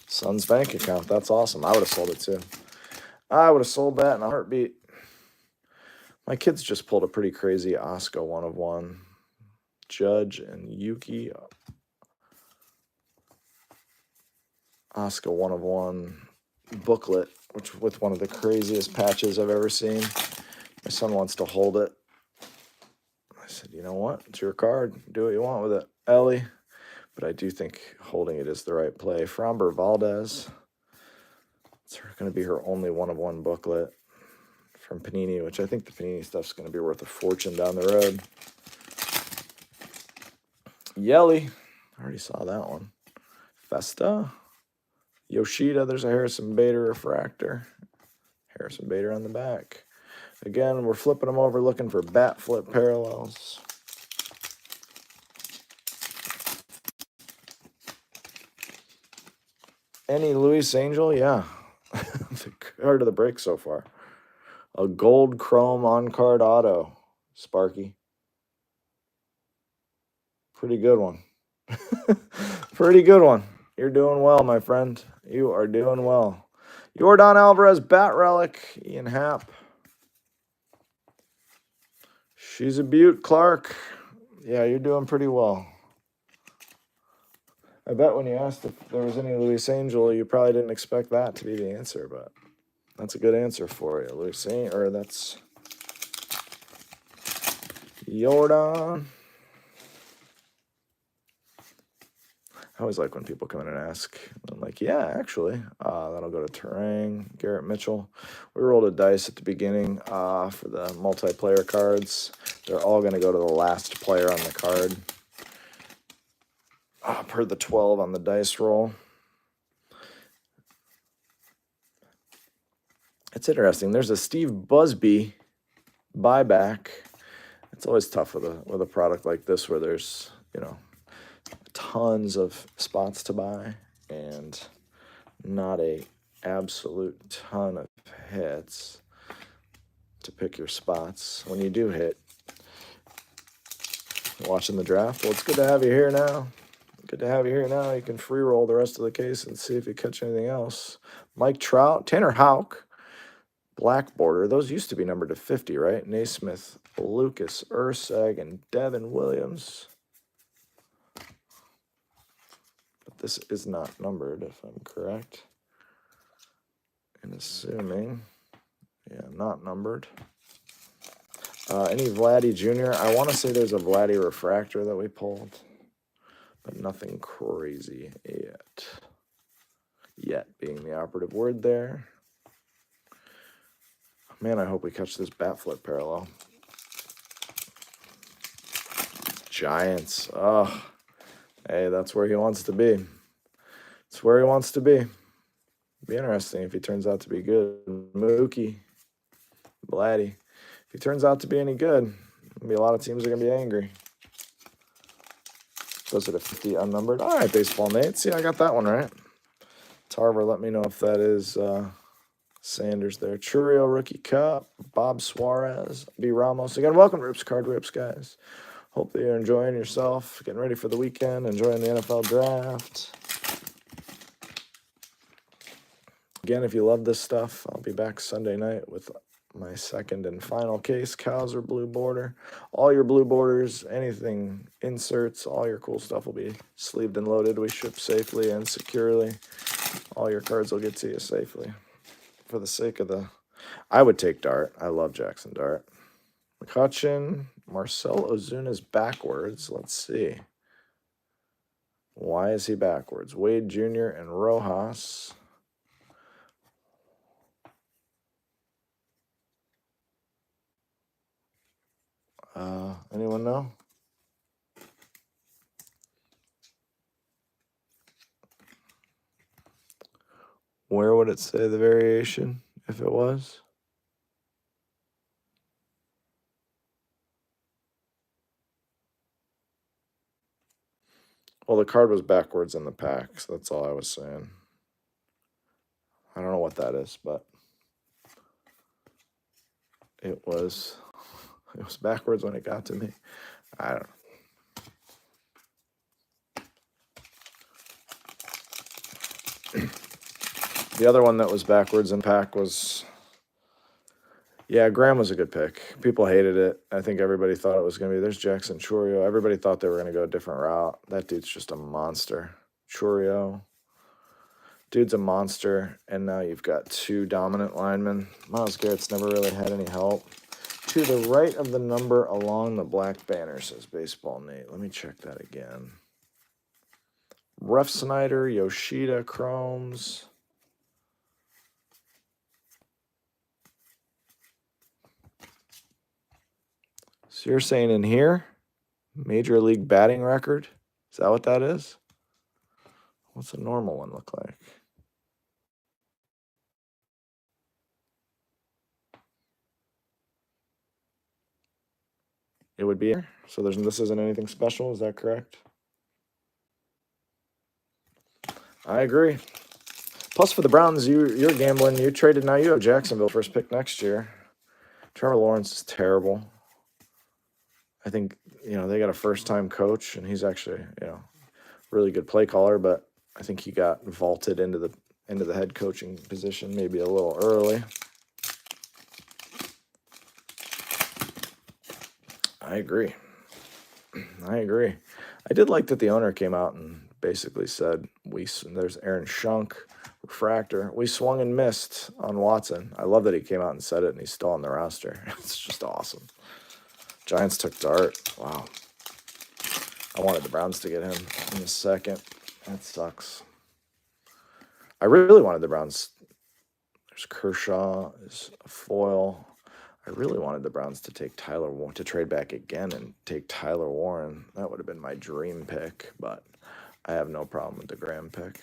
Son's bank account. That's awesome. I would have sold it too. I would have sold that in a heartbeat. My kids just pulled a pretty crazy Oscar 1-of-1. Judge and Yuki. Oscar 1 of 1 booklet, which with one of the craziest patches I've ever seen. My son wants to hold it. I said, you know what? It's your card. Do what you want with it, Ellie. But I do think holding it is the right play. Framber Valdez. It's going to be her only 1 of 1 booklet from Panini, which I think the Panini stuff's going to be worth a fortune down the road. Yelly. I already saw that one. Festa. Yoshida. There's a Harrison Bader refractor. Harrison Bader on the back. Again, we're flipping them over looking for bat flip parallels. Any Luis Angel? Yeah. The card of the break so far. A gold chrome on-card auto. Sparky. Pretty good one. Pretty good one. You're doing well, my friend. You are doing well. Yordan Alvarez, Bat Relic. Ian Happ. She's a beaut, Clark. Yeah, you're doing pretty well. I bet when you asked if there was any Luis Angel, you probably didn't expect that to be the answer, but that's a good answer for you. Luis Angel, or that's Yordan. I always like when people come in and ask. I'm like, yeah, actually. That'll go to Terang, Garrett Mitchell. We rolled a dice at the beginning for the multiplayer cards. They're all going to go to the last player on the card. Per the 12 on the dice roll. It's interesting. There's a Steve Busby buyback. It's always tough with a product like this where there's, you know, tons of spots to buy and not a absolute ton of hits to pick your spots. When you do hit, watching the draft, well, it's good to have you here now. Good to have you here now. You can free roll the rest of the case and see if you catch anything else. Mike Trout, Tanner Houck, black border. Those used to be numbered to 50, right? Naismith, Lucas Urseg, and Devin Williams. But this is not numbered, if I'm correct. And assuming, yeah, not numbered. Any Vladdy Jr.? I want to say there's a Vladdy refractor that we pulled, but nothing crazy yet. Yet being the operative word there. Man, I hope we catch this bat flip parallel. Giants. Oh, hey, that's where he wants to be. It's where he wants to be. Be interesting if he turns out to be good. Mookie, Vladdy. If he turns out to be any good, maybe a lot of teams are going to be angry. Goes it a 50 unnumbered? All right, baseball Nate. See, I got that one right. Tarver, let me know if that is Sanders there. Churio, Rookie Cup. Bob Suarez. B. Ramos. Again, welcome to Rips Card Rips, guys. Hope that you're enjoying yourself, getting ready for the weekend, enjoying the NFL draft. Again, if you love this stuff, I'll be back Sunday night with my second and final case, Cowser Blue Border. All your blue borders, anything, inserts, all your cool stuff will be sleeved and loaded. We ship safely and securely. All your cards will get to you safely. For the sake of the... I would take Dart. I love Jackson Dart. McCutcheon, Marcel Ozuna's backwards. Let's see. Why is he backwards? Wade Jr. and Rojas. Anyone know? Where would it say the variation if it was? Well, the card was backwards in the pack, so that's all I was saying. I don't know what that is, but it was backwards when it got to me. I don't know. The other one that was backwards in pack was, yeah, Graham was a good pick. People hated it. I think everybody thought it was going to be, there's Jackson Churio. Everybody thought they were going to go a different route. That dude's just a monster. Churio. Dude's a monster, and now you've got 2 dominant linemen. Myles Garrett's never really had any help. To the right of the number along the black banner, says Baseball Nate. Let me check that again. Ref Snyder, Yoshida, Chromes. So you're saying in here, Major League batting record? Is that what that is? What's a normal one look like? It would be here. So this isn't anything special. Is that correct? I agree. Plus, for the Browns, you're gambling. You traded. Now you have Jacksonville first pick next year. Trevor Lawrence is terrible. I think they got a first-time coach, and he's actually really good play caller. But I think he got vaulted into the head coaching position maybe a little early. I agree. I did like that the owner came out and basically said, there's Aaron Schunk, refractor. We swung and missed on Watson. I love that he came out and said it, and he's still on the roster. It's just awesome. Giants took Dart. Wow. I wanted the Browns to get him in a second. That sucks. I really wanted the Browns. There's Kershaw is a foil. I really wanted the Browns to take to trade back again and take Tyler Warren. That would have been my dream pick, but I have no problem with the Graham pick.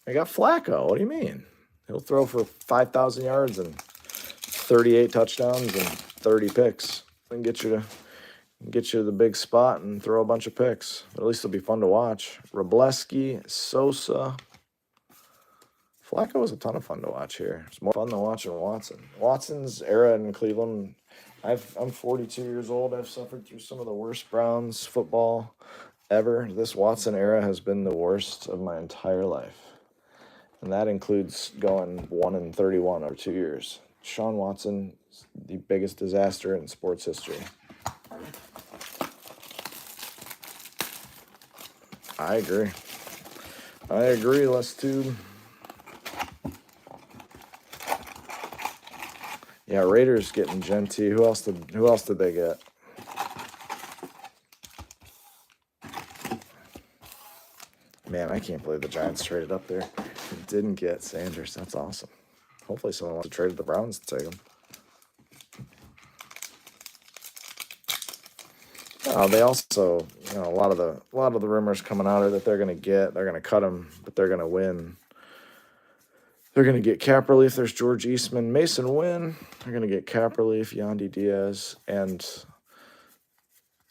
I got Flacco. What do you mean? He'll throw for 5,000 yards and 38 touchdowns and 30 picks and get you to the big spot and throw a bunch of picks. But at least it'll be fun to watch. Robleski, Sosa. Flacco was a ton of fun to watch here. It's more fun than watching Watson. Watson's era in Cleveland, I'm 42 years old. I've suffered through some of the worst Browns football ever. This Watson era has been the worst of my entire life. And that includes going 1-31 over 2 years. Sean Watson is the biggest disaster in sports history. I agree. Let's do. Yeah, Raiders getting Genty. Who else did they get? Man, I can't believe the Giants traded up there. Didn't get Sanders. That's awesome. Hopefully someone wants to trade the Browns to take him. They also, a lot of the rumors coming out are that they're going to cut him, but they're going to win. They're going to get cap relief. There's George Eastman, Mason Wynn. They're going to get cap relief, Yandy Diaz, and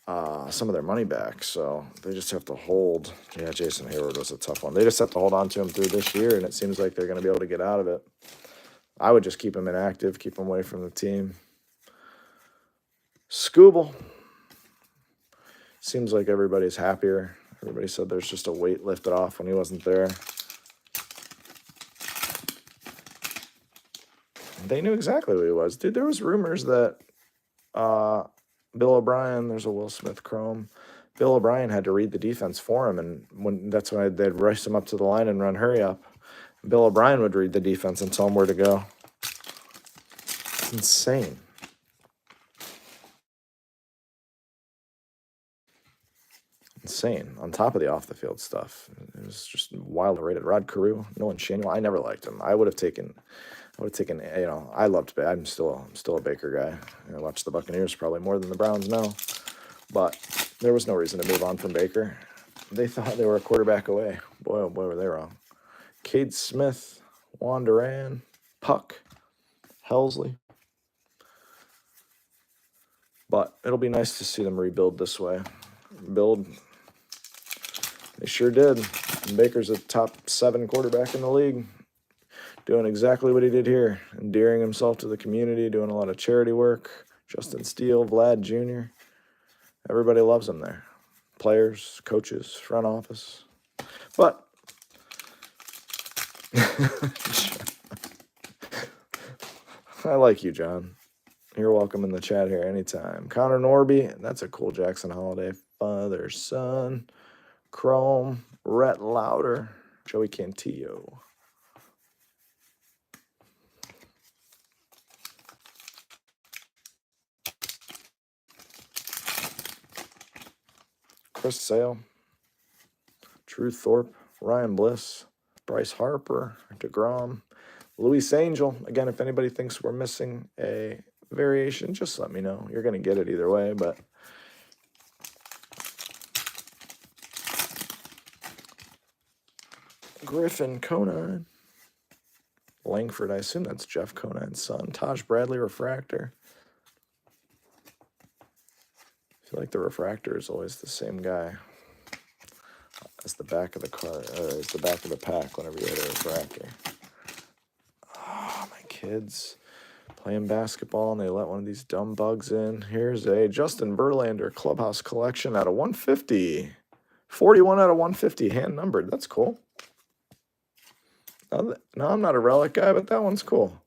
some of their money back. So they just have to hold. Yeah, Jason Hayward was a tough one. They just have to hold on to him through this year, and it seems like they're going to be able to get out of it. I would just keep him inactive, keep him away from the team. Scooble. Seems like everybody's happier. Everybody said there's just a weight lifted off when he wasn't there. They knew exactly who he was. Dude, there was rumors that Bill O'Brien, there's a Will Smith Chrome, Bill O'Brien had to read the defense for him, and that's when they'd rush him up to the line and run hurry up. And Bill O'Brien would read the defense and tell him where to go. It's insane. On top of the off-the-field stuff. It was just wild rated. Rod Carew, Nolan Shanuel, I never liked him. I would have taken, I loved, I'm still a Baker guy. I watch the Buccaneers probably more than the Browns now. But there was no reason to move on from Baker. They thought they were a quarterback away. Boy, oh boy, were they wrong. Cade Smith, Juan Duran, Puck, Helsley. But it'll be nice to see them rebuild this way. They sure did. Baker's a top 7 quarterback in the league, doing exactly what he did here, endearing himself to the community, doing a lot of charity work. Justin Steele, Vlad Jr. Everybody loves him there. Players, coaches, front office. But I like you, John. You're welcome in the chat here anytime. Connor Norby, that's a cool Jackson Holiday. Father, son, Chrome, Rhett Lauder, Joey Cantillo. Chris Sale, Drew Thorpe, Ryan Bliss, Bryce Harper, DeGrom, Luis Angel. Again, if anybody thinks we're missing a variation, just let me know. You're going to get it either way, but Griffin Conine, Langford, I assume that's Jeff Conine's son. Taj Bradley Refractor. I feel like the refractor is always the same guy as the back of the card, or as the back of the pack whenever you hit a refractor. Oh, my kids playing basketball and they let one of these dumb bugs in. Here's a Justin Verlander Clubhouse Collection out of 150. 41 out of 150, hand numbered. That's cool. No, I'm not a relic guy, but that one's cool.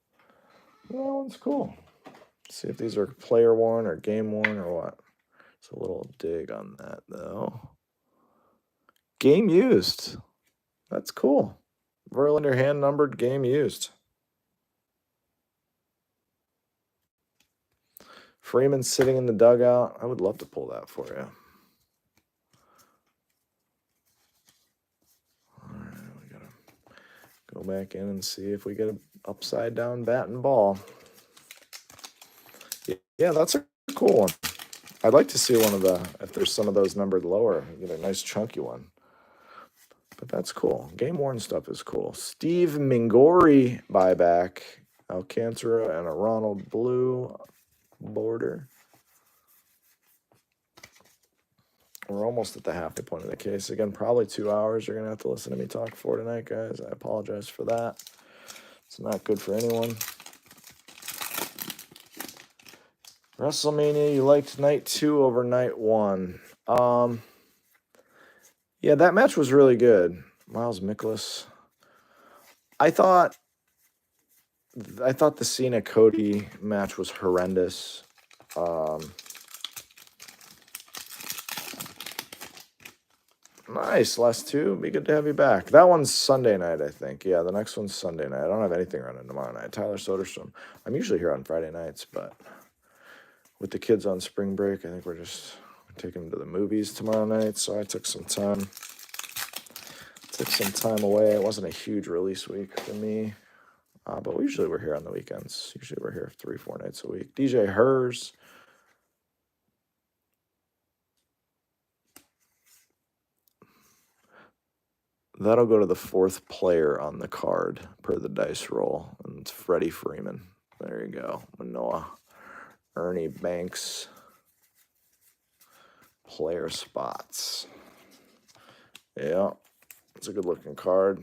That one's cool. Let's see if these are player worn or game worn or what. It's a little dig on that, though. Game used. That's cool. Verlander hand numbered, game used. Freeman sitting in the dugout. I would love to pull that for you. All right, we gotta go back in and see if we get an upside down bat and ball. Yeah, that's a cool one. I'd like to see one of the, if there's some of those numbered lower, you get a nice chunky one. But that's cool. Game worn stuff is cool. Steve Mingori buyback. Alcantara and a Ronald Blue border. We're almost at the halfway point of the case. Again, probably 2 hours. You're going to have to listen to me talk for tonight, guys. I apologize for that. It's not good for anyone. WrestleMania, you liked night 2 over night 1. Yeah, that match was really good. Miles Mikolas. I thought the Cena Cody match was horrendous. Nice, last 2. Be good to have you back. That one's Sunday night, I think. Yeah, the next one's Sunday night. I don't have anything running tomorrow night. Tyler Soderstrom. I'm usually here on Friday nights, but with the kids on spring break, I think we're just taking them to the movies tomorrow night. So I took some time away. It wasn't a huge release week for me, but usually we're here on the weekends. Usually we're here 3-4 nights a week. DJ Hers. That'll go to the 4th player on the card per the dice roll, and it's Freddie Freeman. There you go. Manoa, Ernie Banks, player spots. Yeah, it's a good looking card.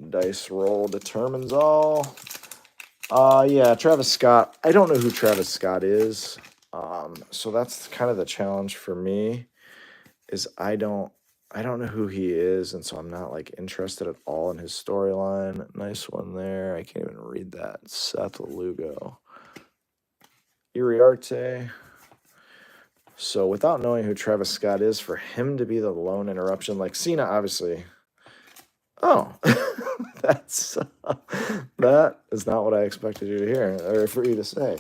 Dice roll determines all. Yeah, Travis Scott. I don't know who Travis Scott is. So that's kind of the challenge for me, is I don't know who he is, and so I'm not like interested at all in his storyline. Nice one there. I can't even read that. Seth Lugo. Iriarte. So without knowing who Travis Scott is, for him to be the lone interruption, like Cena, obviously. Oh, that is not what I expected you to hear or for you to say.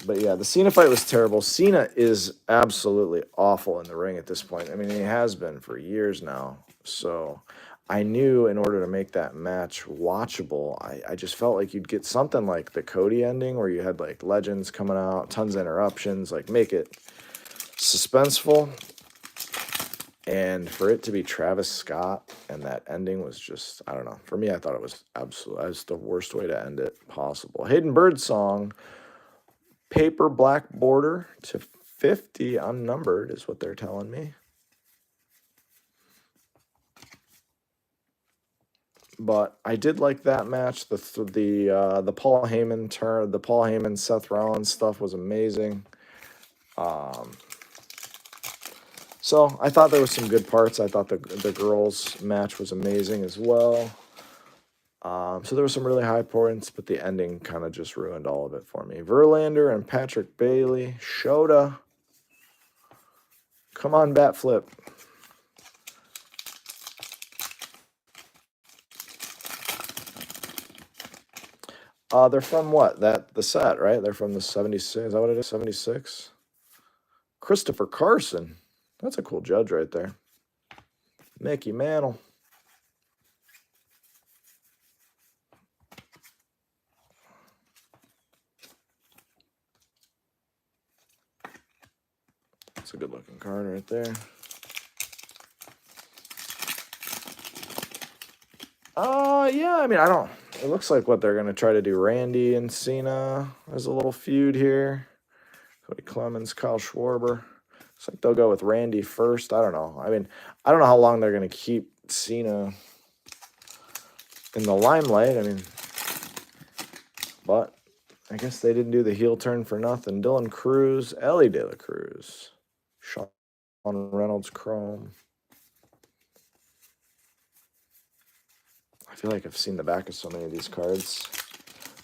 But yeah, the Cena fight was terrible. Cena is absolutely awful in the ring at this point. I mean, he has been for years now. So I knew in order to make that match watchable, I just felt like you'd get something like the Cody ending where you had like legends coming out, tons of interruptions, like make it suspenseful. And for it to be Travis Scott and that ending was just, I don't know. For me, I thought it was the worst way to end it possible. Hayden Birdsong. Paper black border to 50 unnumbered is what they're telling me. But I did like that match. The Paul Heyman turn, the Paul Heyman Seth Rollins stuff was amazing. So I thought there was some good parts. I thought the girls match was amazing as well. So there were some really high points, but the ending kind of just ruined all of it for me. Verlander and Patrick Bailey. Shota. Come on, bat flip. They're from what? The set, right? They're from the 76. Is that what it is? 76? Christopher Carson. That's a cool judge right there. Mickey Mantle. That's a good looking card right there. Yeah, I mean, I don't. It looks like what they're going to try to do. Randy and Cena. There's a little feud here. Cody Clemens, Kyle Schwarber. Looks like they'll go with Randy first. I don't know. I mean, I don't know how long they're going to keep Cena in the limelight. I mean, but I guess they didn't do the heel turn for nothing. Dylan Cruz, Ellie De La Cruz, Sean Reynolds Chrome. I feel like I've seen the back of so many of these cards.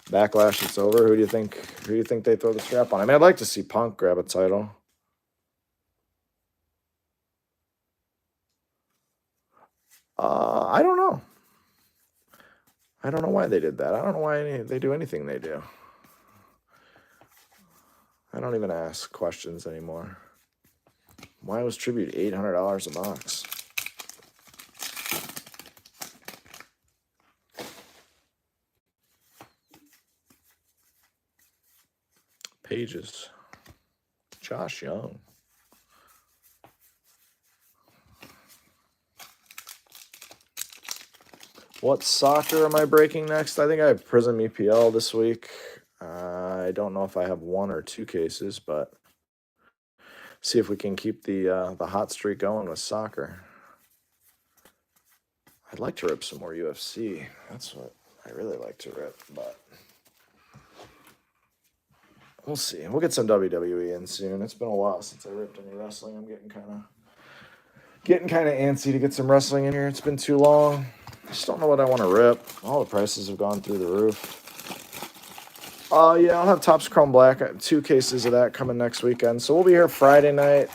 Backlash, it's over. Who do you think they throw the strap on? I mean, I'd like to see Punk grab a title. I don't know. I don't know why they did that. I don't know why they do anything they do. I don't even ask questions anymore. Why was Tribute $800 a box? Pages. Josh Young. What soccer am I breaking next? I think I have Prism EPL this week. I don't know if I have one or two cases, but see if we can keep the hot streak going with soccer. I'd like to rip some more UFC. That's what I really like to rip, but we'll see. We'll get some WWE in soon. It's been a while since I ripped any wrestling. I'm getting kind of antsy to get some wrestling in here. It's been too long. I just don't know what I want to rip. All the prices have gone through the roof. Yeah, I'll have Topps Chrome Black. I have 2 cases of that coming next weekend. So we'll be here Friday night.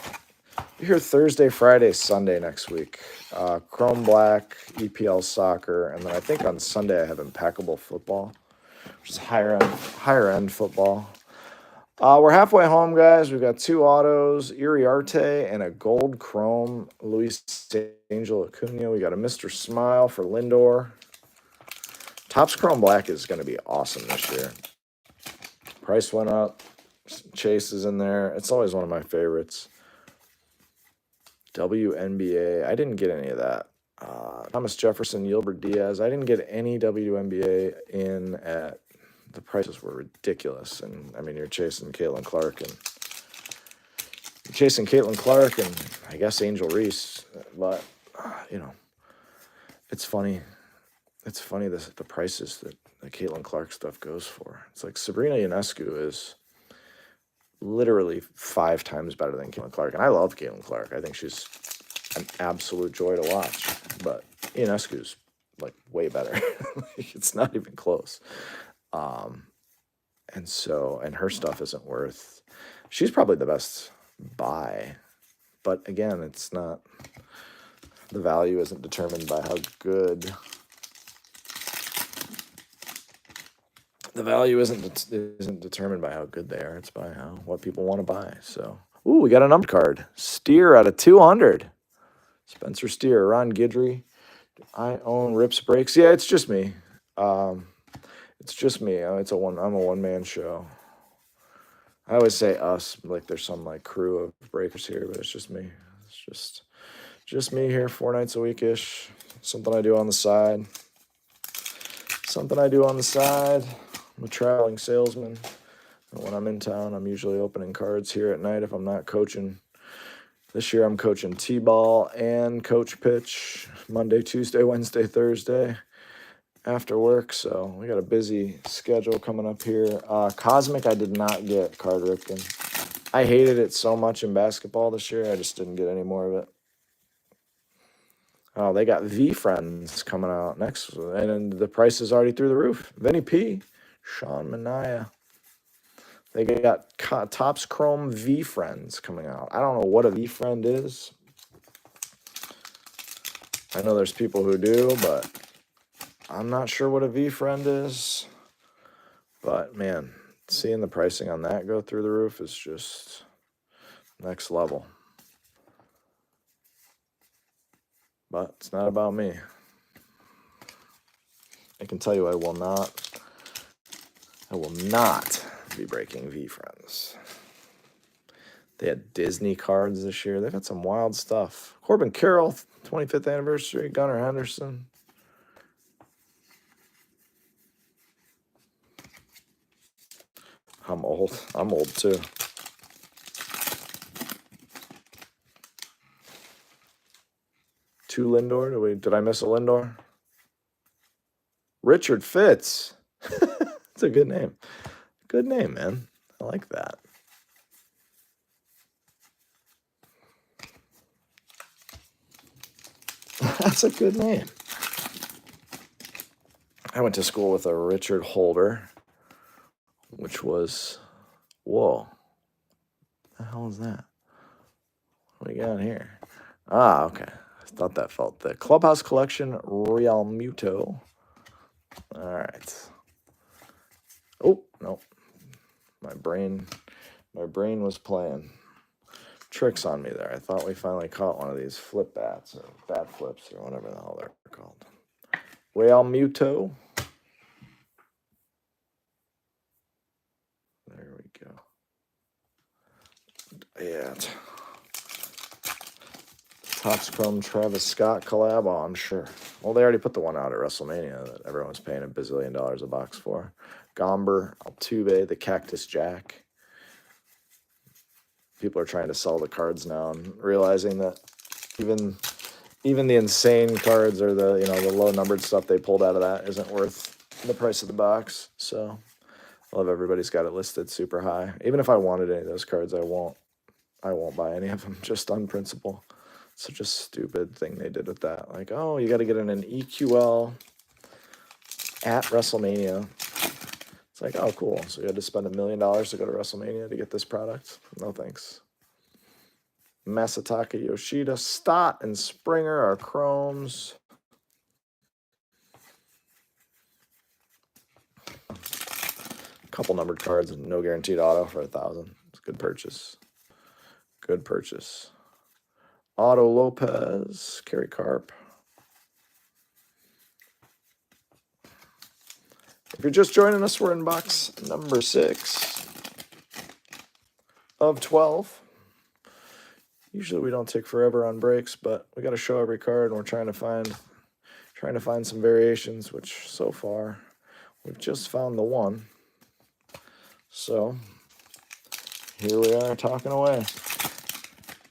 We'll be here Thursday, Friday, Sunday next week. Chrome Black, EPL Soccer, and then I think on Sunday I have Impeccable Football, which is higher end football. We're halfway home, guys. We've got 2 autos, Iriarte, and a gold chrome Luis Angel Acuna. We got a Mr. Smile for Lindor. Topps Chrome Black is going to be awesome this year. Price went up. Chase is in there. It's always one of my favorites. WNBA. I didn't get any of that. Thomas Jefferson, Gilbert Diaz. I didn't get any WNBA in at... The prices were ridiculous, and I mean, you're chasing Caitlin Clark and I guess Angel Reese, but it's funny. It's funny the prices that the Caitlin Clark stuff goes for. It's like Sabrina Ionescu is literally 5 times better than Caitlin Clark, and I love Caitlin Clark. I think she's an absolute joy to watch, but Ionescu's like way better. It's not even close. And her stuff isn't worth, she's probably the best buy, but again, it's not, the value isn't determined by how good, isn't determined by how good they are. It's by what people want to buy. So, we got a numbered card. Steer out of 200. Spencer Steer, Ron Guidry. I own Rips Breaks. Yeah, it's just me. It's just me. I'm a one-man show. I always say us, like there's some like crew of breakers here, but it's just me. It's just me here 4 nights a week-ish. Something I do on the side. I'm a traveling salesman. And when I'm in town, I'm usually opening cards here at night if I'm not coaching. This year I'm coaching T-ball and coach pitch Monday, Tuesday, Wednesday, Thursday after work. So we got a busy schedule coming up here. Cosmic, I did not get card ripped in. I hated it so much in basketball this year. I just didn't get any more of it. Oh, they got V Friends coming out next, and then the price is already through the roof. Vinny P, Sean Mania. They got Topps Chrome V Friends coming out. I don't know what a V Friend is. I know there's people who do, but I'm not sure what a V Friend is. But man, seeing the pricing on that go through the roof is just next level. But it's not about me. I can tell you I will not be breaking V Friends. They had Disney cards this year. They've had some wild stuff. Corbin Carroll, 25th anniversary. Gunnar Henderson. I'm old. I'm old too. Two Lindor. Did I miss a Lindor? Richard Fitz. That's a good name. Good name, man. I like that. That's a good name. I went to school with a Richard Holder, which was, whoa. The hell is that? What do we got here? Ah, okay. I thought that felt the Clubhouse Collection Real Muto. All right. Oh, no. My brain was playing tricks on me there. I thought we finally caught one of these flip bats or bat flips or whatever the hell they're called. Real Muto. There we go. Yeah. Topps Chrome Travis Scott collab. Oh, I'm sure. Well, they already put the one out at WrestleMania that everyone's paying $1 bazillion a box for. Gomber, Altuve, the Cactus Jack. People are trying to sell the cards now and realizing that even the insane cards or the the low numbered stuff they pulled out of that isn't worth the price of the box. So I love everybody's got it listed super high. Even if I wanted any of those cards, I won't buy any of them just on principle. Such a stupid thing they did with that. Like, oh, you got to get in an EQL at WrestleMania. It's like, oh, cool. So you had to spend $1 million to go to WrestleMania to get this product? No thanks. Masataka Yoshida, Stott, and Springer are chromes. Couple numbered cards and no guaranteed auto for $1,000. It's a good purchase. Good purchase. Otto Lopez, Kerry Carp. If you're just joining us, we're in box number 6 of 12. Usually we don't take forever on breaks, but we got to show every card, and we're trying to find some variations, which so far we've just found the one. So here we are talking away.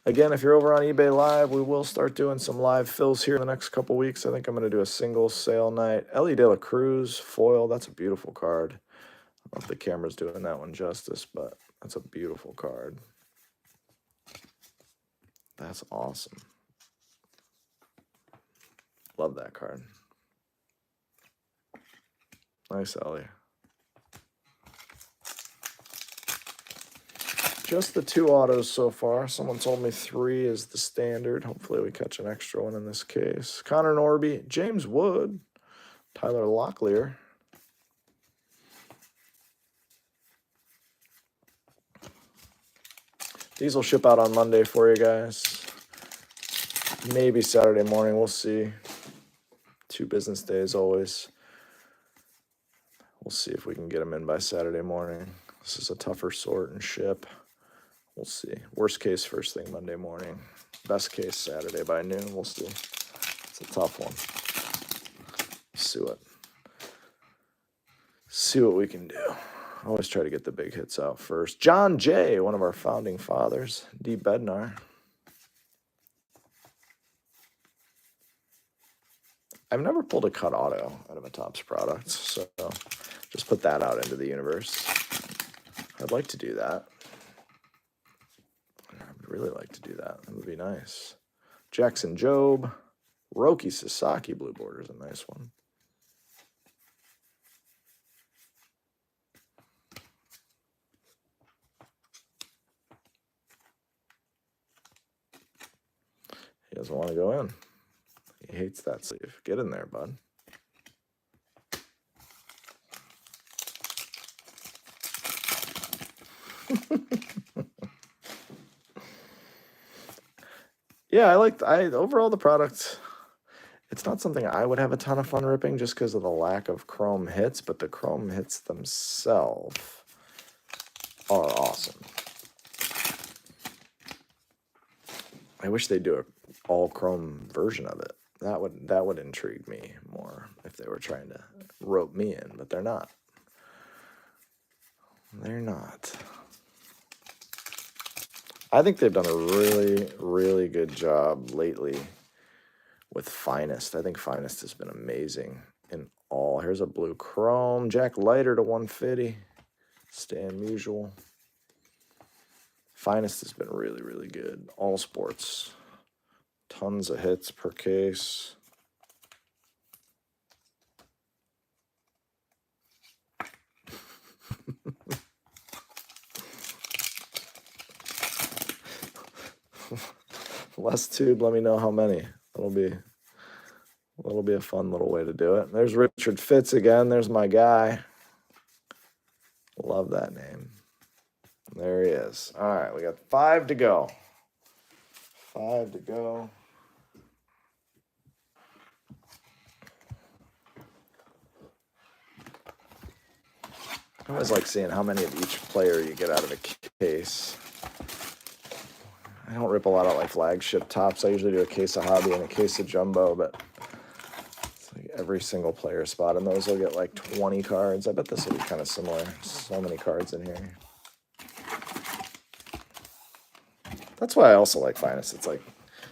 Again, if you're over on eBay Live, we will start doing some live fills here in the next couple weeks. I think I'm going to do a single sale night. Ellie De La Cruz, foil. That's a beautiful card. I don't know if the camera's doing that one justice, but that's a beautiful card. That's awesome. Love that card. Nice, Ellie. Just the 2 autos so far. Someone told me 3 is the standard. Hopefully we catch an extra one in this case. Connor Norby, James Wood, Tyler Locklear. These will ship out on Monday for you guys. Maybe Saturday morning. We'll see. 2 business days always. We'll see if we can get them in by Saturday morning. This is a tougher sort and ship. We'll see. Worst case, first thing Monday morning. Best case, Saturday by noon. We'll see. It's a tough one. See what we can do. I always try to get the big hits out first. John Jay, one of our founding fathers. D. Bednar. I've never pulled a cut auto out of a Topps product, so just put that out into the universe. I'd like to do that. I would really like to do that. That would be nice. Jackson Jobe, Roki Sasaki blue border is a nice one. He doesn't want to go in. He hates that sleeve. Get in there, bud. Yeah, overall the product. It's not something I would have a ton of fun ripping just because of the lack of chrome hits, but the chrome hits themselves are awesome. I wish they'd do an all chrome version of it. That would intrigue me more if they were trying to rope me in, but they're not. They're not. I think they've done a really, really good job lately with Finest. I think Finest has been amazing in all. Here's a blue chrome. Jack Leiter to 150. Stan Musial. Finest has been really, really good. All sports. Tons of hits per case. Less tube, let me know how many. That'll be a fun little way to do it. There's Richard Fitz again. There's my guy. Love that name. There he is. All right, we got 5 to go. 5 to go. I always like seeing how many of each player you get out of a case. I don't rip a lot of like flagship tops. I usually do a case of hobby and a case of jumbo, but it's like every single player spot, and those will get like 20 cards. I bet this will be kind of similar. So many cards in here. That's why I also like Finest. It's like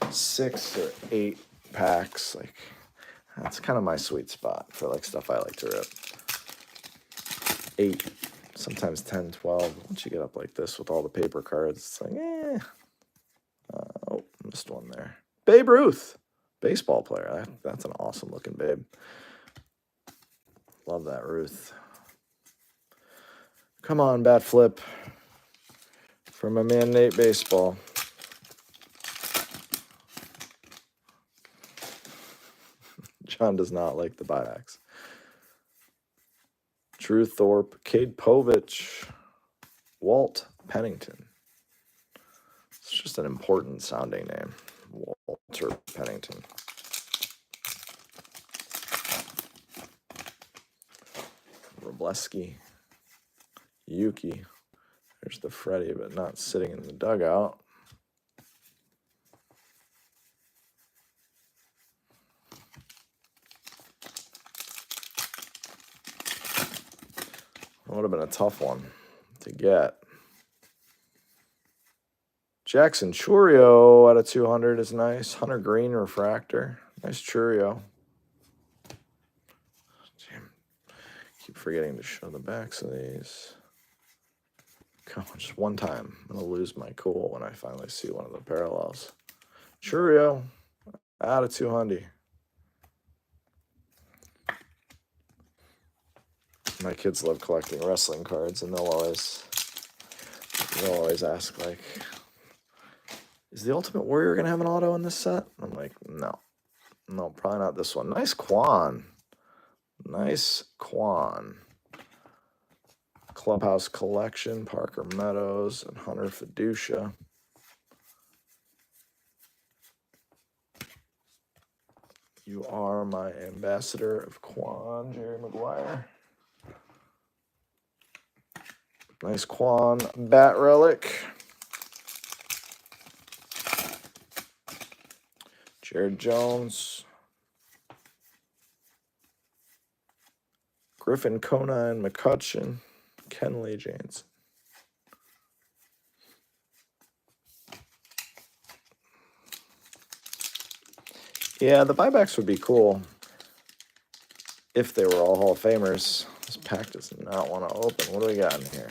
6 or 8 packs. Like that's kind of my sweet spot for like stuff I like to rip. 8, sometimes 10, 12. Once you get up like this with all the paper cards, it's like, eh. Oh, missed one there. Babe Ruth, baseball player. That's an awesome looking babe. Love that Ruth. Come on, bat flip. For my man Nate Baseball. John does not like the buybacks. Drew Thorpe, Cade Povich, Walt Pennington. It's just an important sounding name. Walter Pennington. Robleski. Yuki. There's the Freddie, but not sitting in the dugout. Would have been a tough one to get. Jackson Churio out of 200 is nice. Hunter Green refractor. Nice Churio. Damn. Keep forgetting to show the backs of these. Come on, just one time. I'm going to lose my cool when I finally see one of the parallels. Churio out of 200. My kids love collecting wrestling cards, and they'll always ask, like, is the Ultimate Warrior going to have an auto in this set? I'm like, no, probably not this one. Nice Quan. Clubhouse Collection, Parker Meadows, and Hunter Fiducia. You are my ambassador of Quan, Jerry Maguire. Nice Quan bat relic. Jared Jones. Griffin Conine McCutcheon. Kenley Jansen. Yeah, the buybacks would be cool if they were all Hall of Famers. This pack does not want to open. What do we got in here?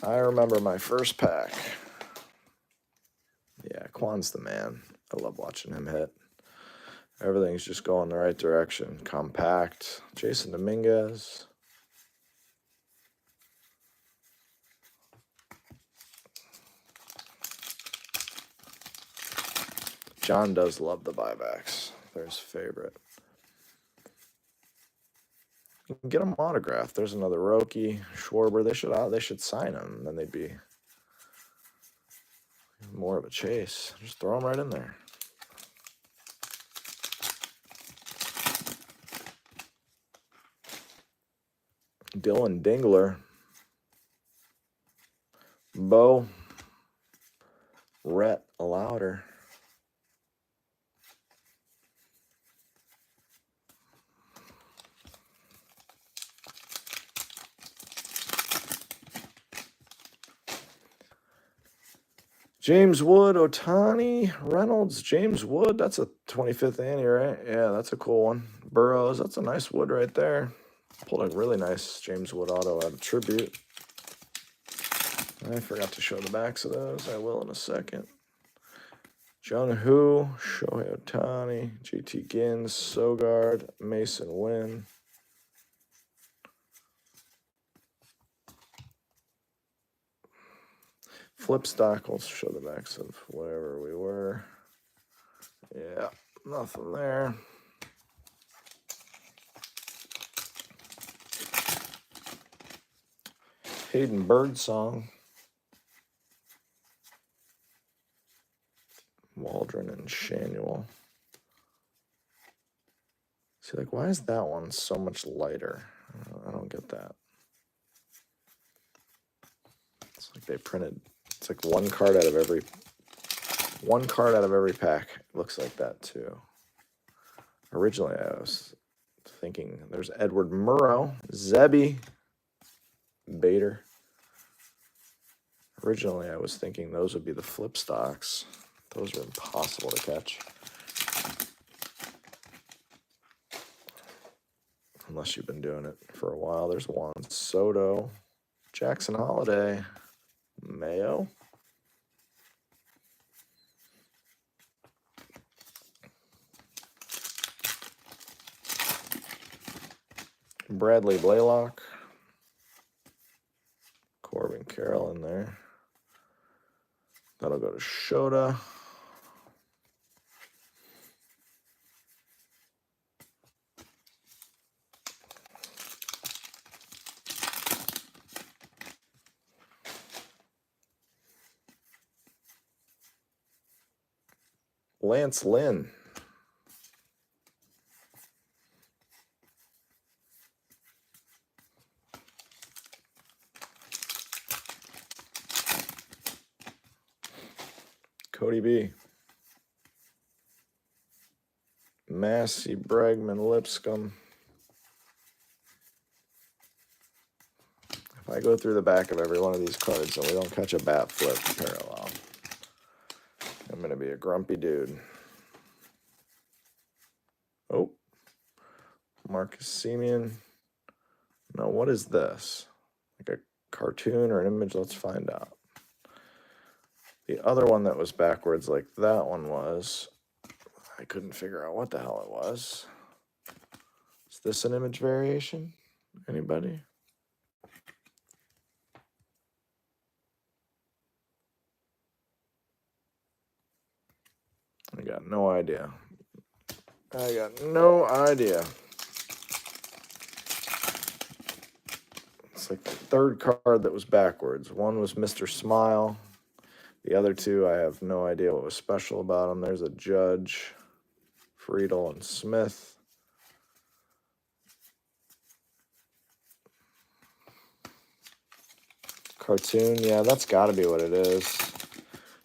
I remember my first pack. Yeah, Quan's the man. I love watching him hit. Everything's just going the right direction. Compact. Jason Dominguez. John does love the buybacks. They're his favorite. You can get them autographed. There's another Roki, Schwarber. They should sign him. Then they'd be more of a chase. Just throw them right in there. Dylan Dingler. Bo. Rhett Lauder. James Wood, Ohtani, Reynolds, James Wood. That's a 25th Annie, right? Yeah, that's a cool one. Burrows, that's a nice Wood right there. Pulled a really nice James Wood auto out of tribute. I forgot to show the backs of those. I will in a second. Jung Hoo, Shohei Ohtani, JT Gins, Sogard, Mason Wynn. Flip stock, let's show the backs of whatever we were. Yeah, nothing there. Hayden Birdsong. Waldron and Shanuel. See, like, why is that one so much lighter? I don't get that. It's like they printed. It's like one card out of every pack. It looks like that too. Originally, I was thinking there's Edward Murrow, Zebby, Bader. Originally, I was thinking those would be the flip stocks. Those are impossible to catch. Unless you've been doing it for a while. There's Juan Soto, Jackson Holiday, Mayo. Bradley Blaylock. Corbin Carroll in there. That'll go to Shota. Lance Lynn. Cody B. Massey, Bregman, Lipscomb. If I go through the back of every one of these cards and we don't catch a bat flip parallel, I'm going to be a grumpy dude. Oh, Marcus Semien. Now, what is this? Like a cartoon or an image? Let's find out. The other one that was backwards like that one was, I couldn't figure out what the hell it was. Is this an image variation? Anybody? I got no idea. I got no idea. It's like the third card that was backwards. One was Mr. Smile. The other two, I have no idea what was special about them. There's a Judge, Friedel, and Smith. Cartoon, yeah, that's got to be what it is.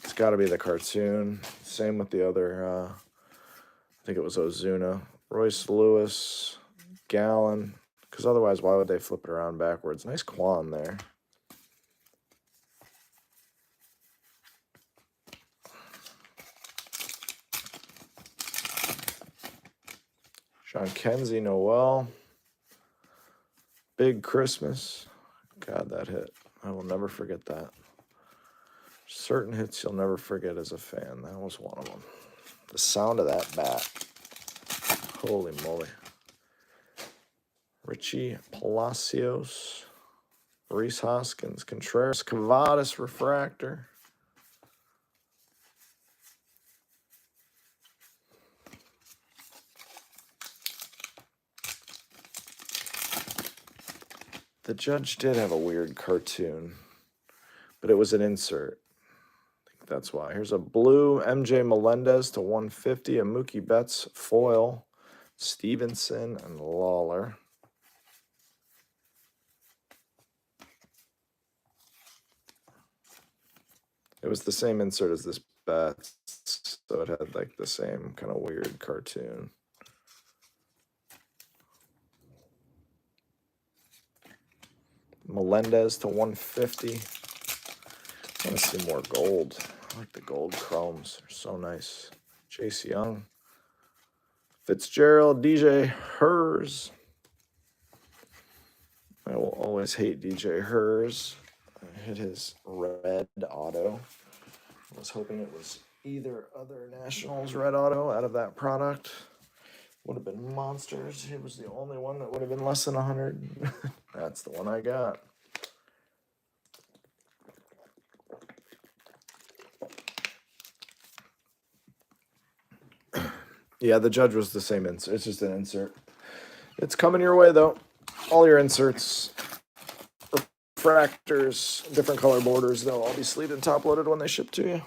It's got to be the cartoon. Same with the other, I think it was Ozuna. Royce Lewis, Gallen, because otherwise, why would they flip it around backwards? Nice Quan there. Sean Kenzie, Noel. Big Christmas. God, that hit. I will never forget that. Certain hits you'll never forget as a fan. That was one of them. The sound of that bat. Holy moly. Richie Palacios. Reese Hoskins. Contreras. Cavadas refractor. The Judge did have a weird cartoon, but it was an insert. I think that's why. Here's a blue MJ Melendez to 150, a Mookie Betts foil, Stevenson and Lawler. It was the same insert as this Betts, so it had like the same kind of weird cartoon. Melendez to 150. I want to see more gold. I like the gold chromes. They're so nice. Chase Young. Fitzgerald. DJ Hers. I will always hate DJ Hers. I hit his red auto. I was hoping it was either other Nationals red auto out of that product. Would have been monsters. It was the only one that would have been less than 100. That's the one I got. Yeah, the Judge was the same insert. It's just an insert. It's coming your way, though. All your inserts, refractors, different color borders, they'll all be sleeved and top-loaded when they ship to you.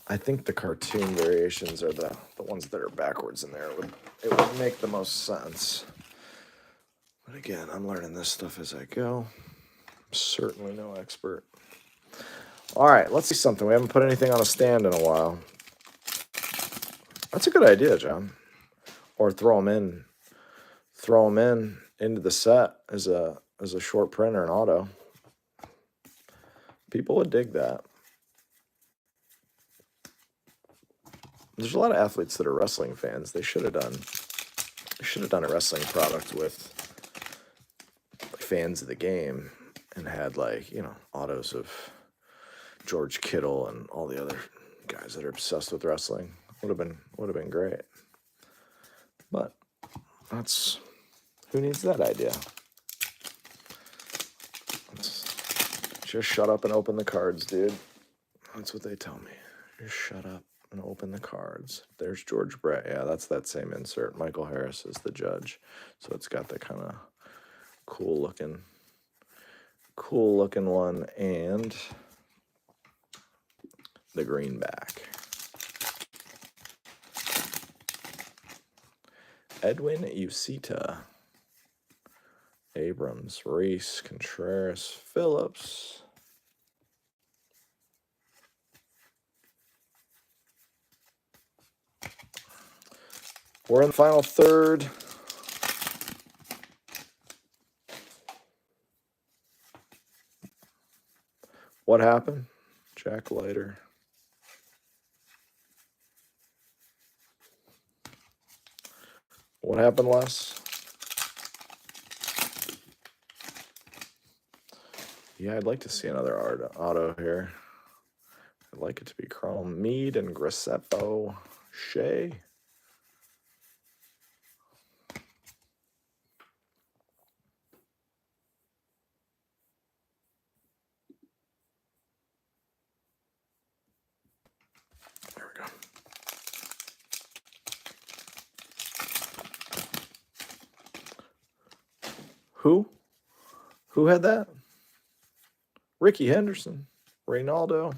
I think the cartoon variations are the ones that are backwards in there. It would make the most sense. But again, I'm learning this stuff as I go. I'm certainly no expert. All right, let's see something. We haven't put anything on a stand in a while. That's a good idea, John. Or throw them in. Throw them in into the set as a short print or an auto. People would dig that. There's a lot of athletes that are wrestling fans. They should have done a wrestling product with fans of the game and had, like, you know, autos of George Kittle and all the other guys that are obsessed with wrestling. Would have been great. But that's, who needs that idea? Just shut up and open the cards, dude. That's what they tell me. Just shut up and open the cards. There's George Brett. Yeah, that's that same insert. Michael Harris is the Judge. So it's got the kind of cool looking one and the greenback. Edwin Ucita. Abrams, Reese, Contreras, Phillips. We're in the final third. What happened? Jack Leiter. What happened, Les? Yeah, I'd like to see another auto here. I'd like it to be chrome. Mead and Graceffa. Shea. There we go. Who had that? Ricky Henderson. Reynaldo.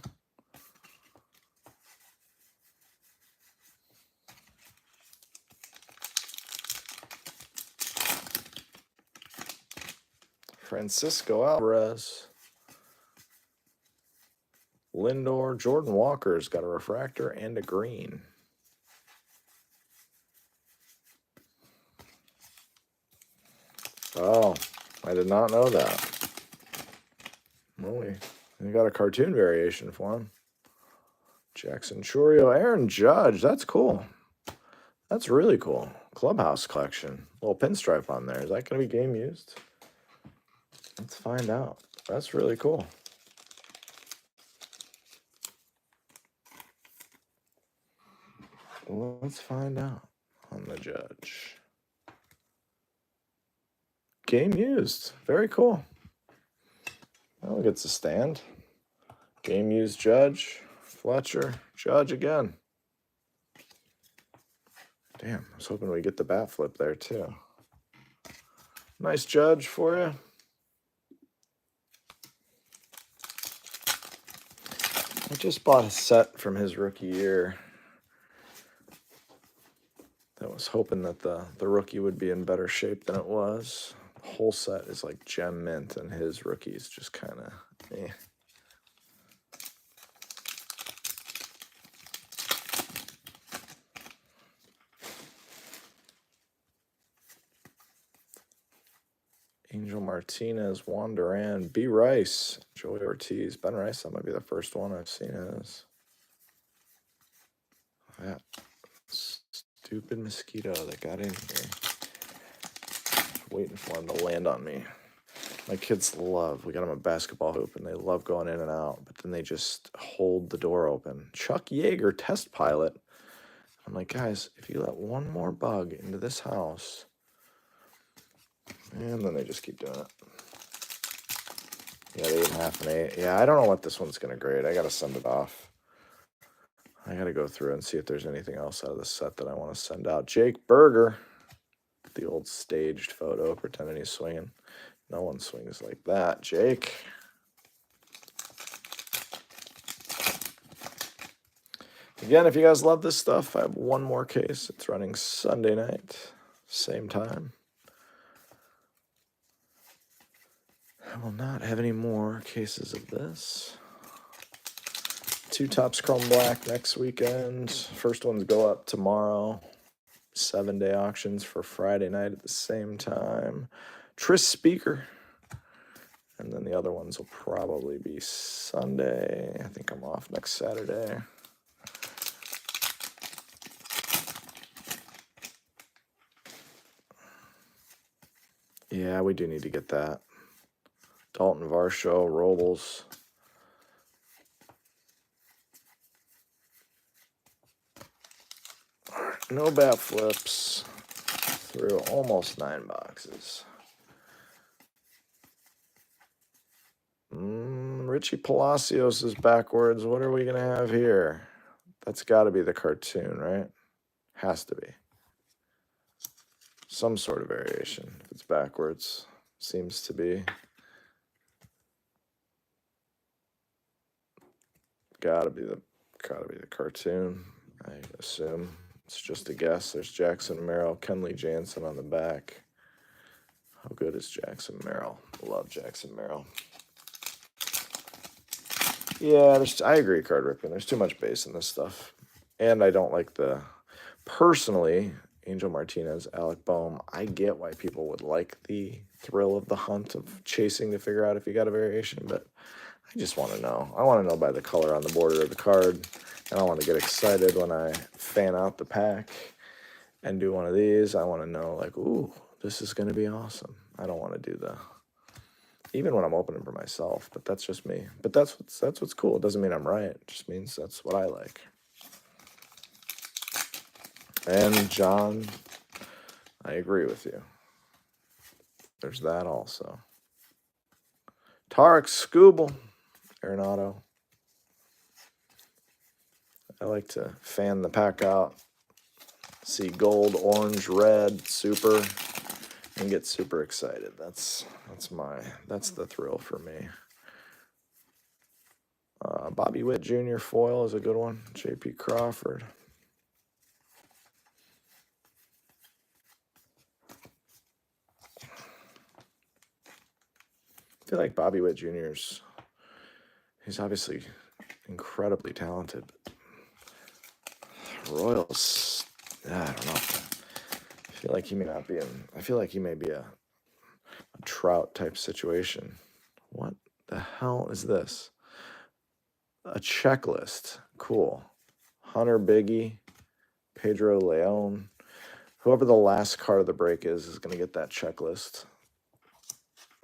Francisco Alvarez. Lindor. Jordan Walker's got a refractor and a green. Oh, I did not know that. Well, we got a cartoon variation for him. Jackson Churio. Aaron Judge. That's cool. That's really cool. Clubhouse collection. Little pinstripe on there. Is that going to be game used? Let's find out. That's really cool. Let's find out on the judge. Game used. Very cool. Well, gets a stand. Game used judge. Fletcher. Judge again. Damn, I was hoping we get the bat flip there too. Nice judge for you. I just bought a set from his rookie year. I was hoping that the rookie would be in better shape than it was. The whole set is like gem mint, and his rookie is just kind of eh. Angel Martinez, Juan Duran, B. Rice, Joey Ortiz, Ben Rice. That might be the first one I've seen his. That stupid mosquito that got in here. Waiting for him to land on me. My kids we got them a basketball hoop, and they love going in and out, but then they just hold the door open. Chuck Yeager, test pilot. I'm like, guys, if you let one more bug into this house, and then they just keep doing it. Yeah, 8.5 and 8. Yeah, I don't know what this one's going to grade. I got to send it off. I got to go through and see if there's anything else out of the set that I want to send out. Jake Berger, the old staged photo, pretending he's swinging. No one swings like that, Jake. Again, if you guys love this stuff, I have one more case. It's running Sunday night, same time. I will not have any more cases of this. 2 Topps Chrome Black next weekend. First ones go up tomorrow. 7-day auctions for Friday night at the same time. Tris Speaker. And then the other ones will probably be Sunday. I think I'm off next Saturday. Yeah, we do need to get that. Dalton Varsho, Robles. No bat flips through almost 9 boxes. Richie Palacios is backwards. What are we going to have here? That's got to be the cartoon, right? Has to be. Some sort of variation. If it's backwards, seems to be. Gotta be the cartoon, I assume. It's just a guess. There's Jackson Merrill, Kenley Jansen on the back. How good is Jackson Merrill? Love Jackson Merrill. Yeah, I agree, card ripping. There's too much base in this stuff. And I don't like personally, Angel Martinez, Alec Boehm, I get why people would like the thrill of the hunt of chasing to figure out if you got a variation, but I just want to know. I want to know by the color on the border of the card, and I want to get excited when I fan out the pack and do one of these. I want to know, like, ooh, this is going to be awesome. I don't want to do even when I'm opening for myself, but that's just me. But that's what's cool. It doesn't mean I'm right. It just means that's what I like. And John, I agree with you. There's that also. Tarek Skubal, Arenado. I like to fan the pack out, see gold, orange, red, super, and get super excited. That's the thrill for me. Bobby Witt Jr. foil is a good one. J.P. Crawford. I feel like Bobby Witt Jr. he's obviously incredibly talented. Royals, I don't know. I feel like he may be a Trout type situation. What the hell is this? A checklist. Cool. Hunter Biggie, Pedro Leon. Whoever the last card of the break is going to get that checklist.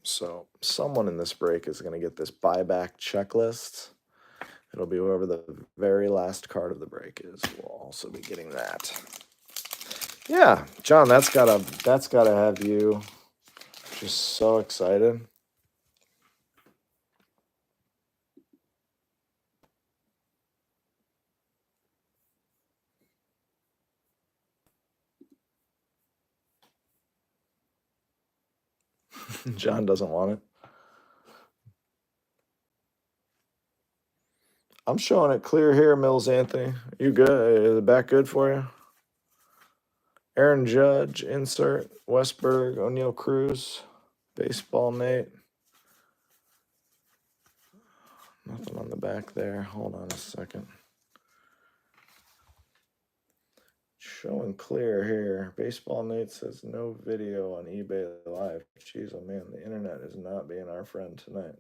So someone in this break is going to get this buyback checklist. It'll be whoever the very last card of the break is. We'll also be getting that. Yeah, John, that's gotta have you just so excited. John doesn't want it. I'm showing it clear here, Mills Anthony. You good? Is the back good for you? Aaron Judge, insert. Westberg, O'Neal Cruz, baseball Nate. Nothing on the back there. Hold on a second. Showing clear here. Baseball Nate says no video on eBay Live. Jeez, oh man, the internet is not being our friend tonight.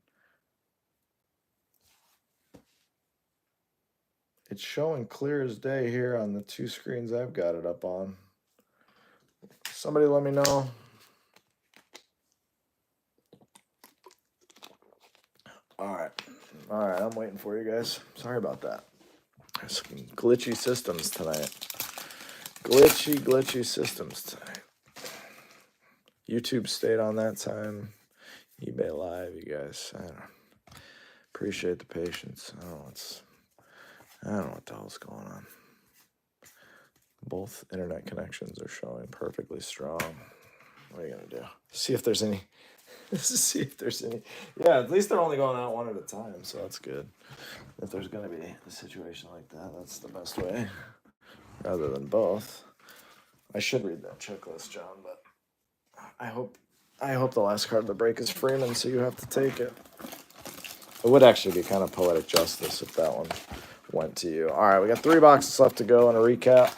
It's showing clear as day here on the two screens I've got it up on. Somebody let me know. All right, I'm waiting for you guys. Sorry about that. There's some glitchy systems tonight. Glitchy systems tonight. YouTube stayed on that time. eBay Live, you guys. I don't appreciate the patience. I don't know what the hell's going on. Both internet connections are showing perfectly strong. What are you gonna do? See if there's any. Yeah, at least they're only going out one at a time, so that's good. If there's gonna be a situation like that, that's the best way, rather than both. I should read that checklist, John, but I hope the last card of the break is Freeman, so you have to take it. It would actually be kind of poetic justice if that one went to you. All right, we got 3 boxes left to go and a recap.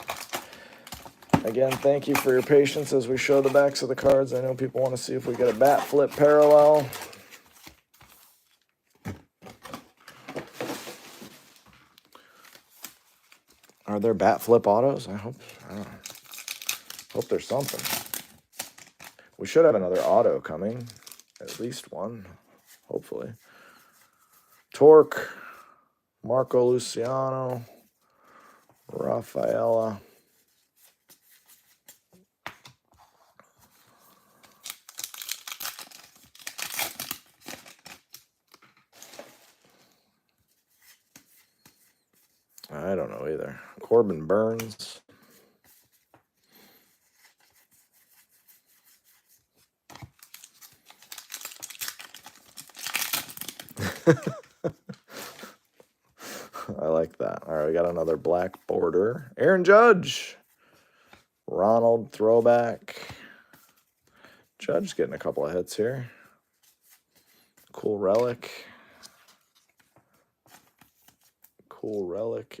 Again, thank you for your patience as we show the backs of the cards. I know people want to see if we get a bat flip parallel. Are there bat flip autos? I don't know. Hope there's something. We should have another auto coming. At least one, hopefully. Torque, Marco Luciano, Rafaela. I don't know either. Corbin Burns. I like that. All right, we got another black border. Aaron Judge. Ronald throwback. Judge getting a couple of hits here. Cool relic.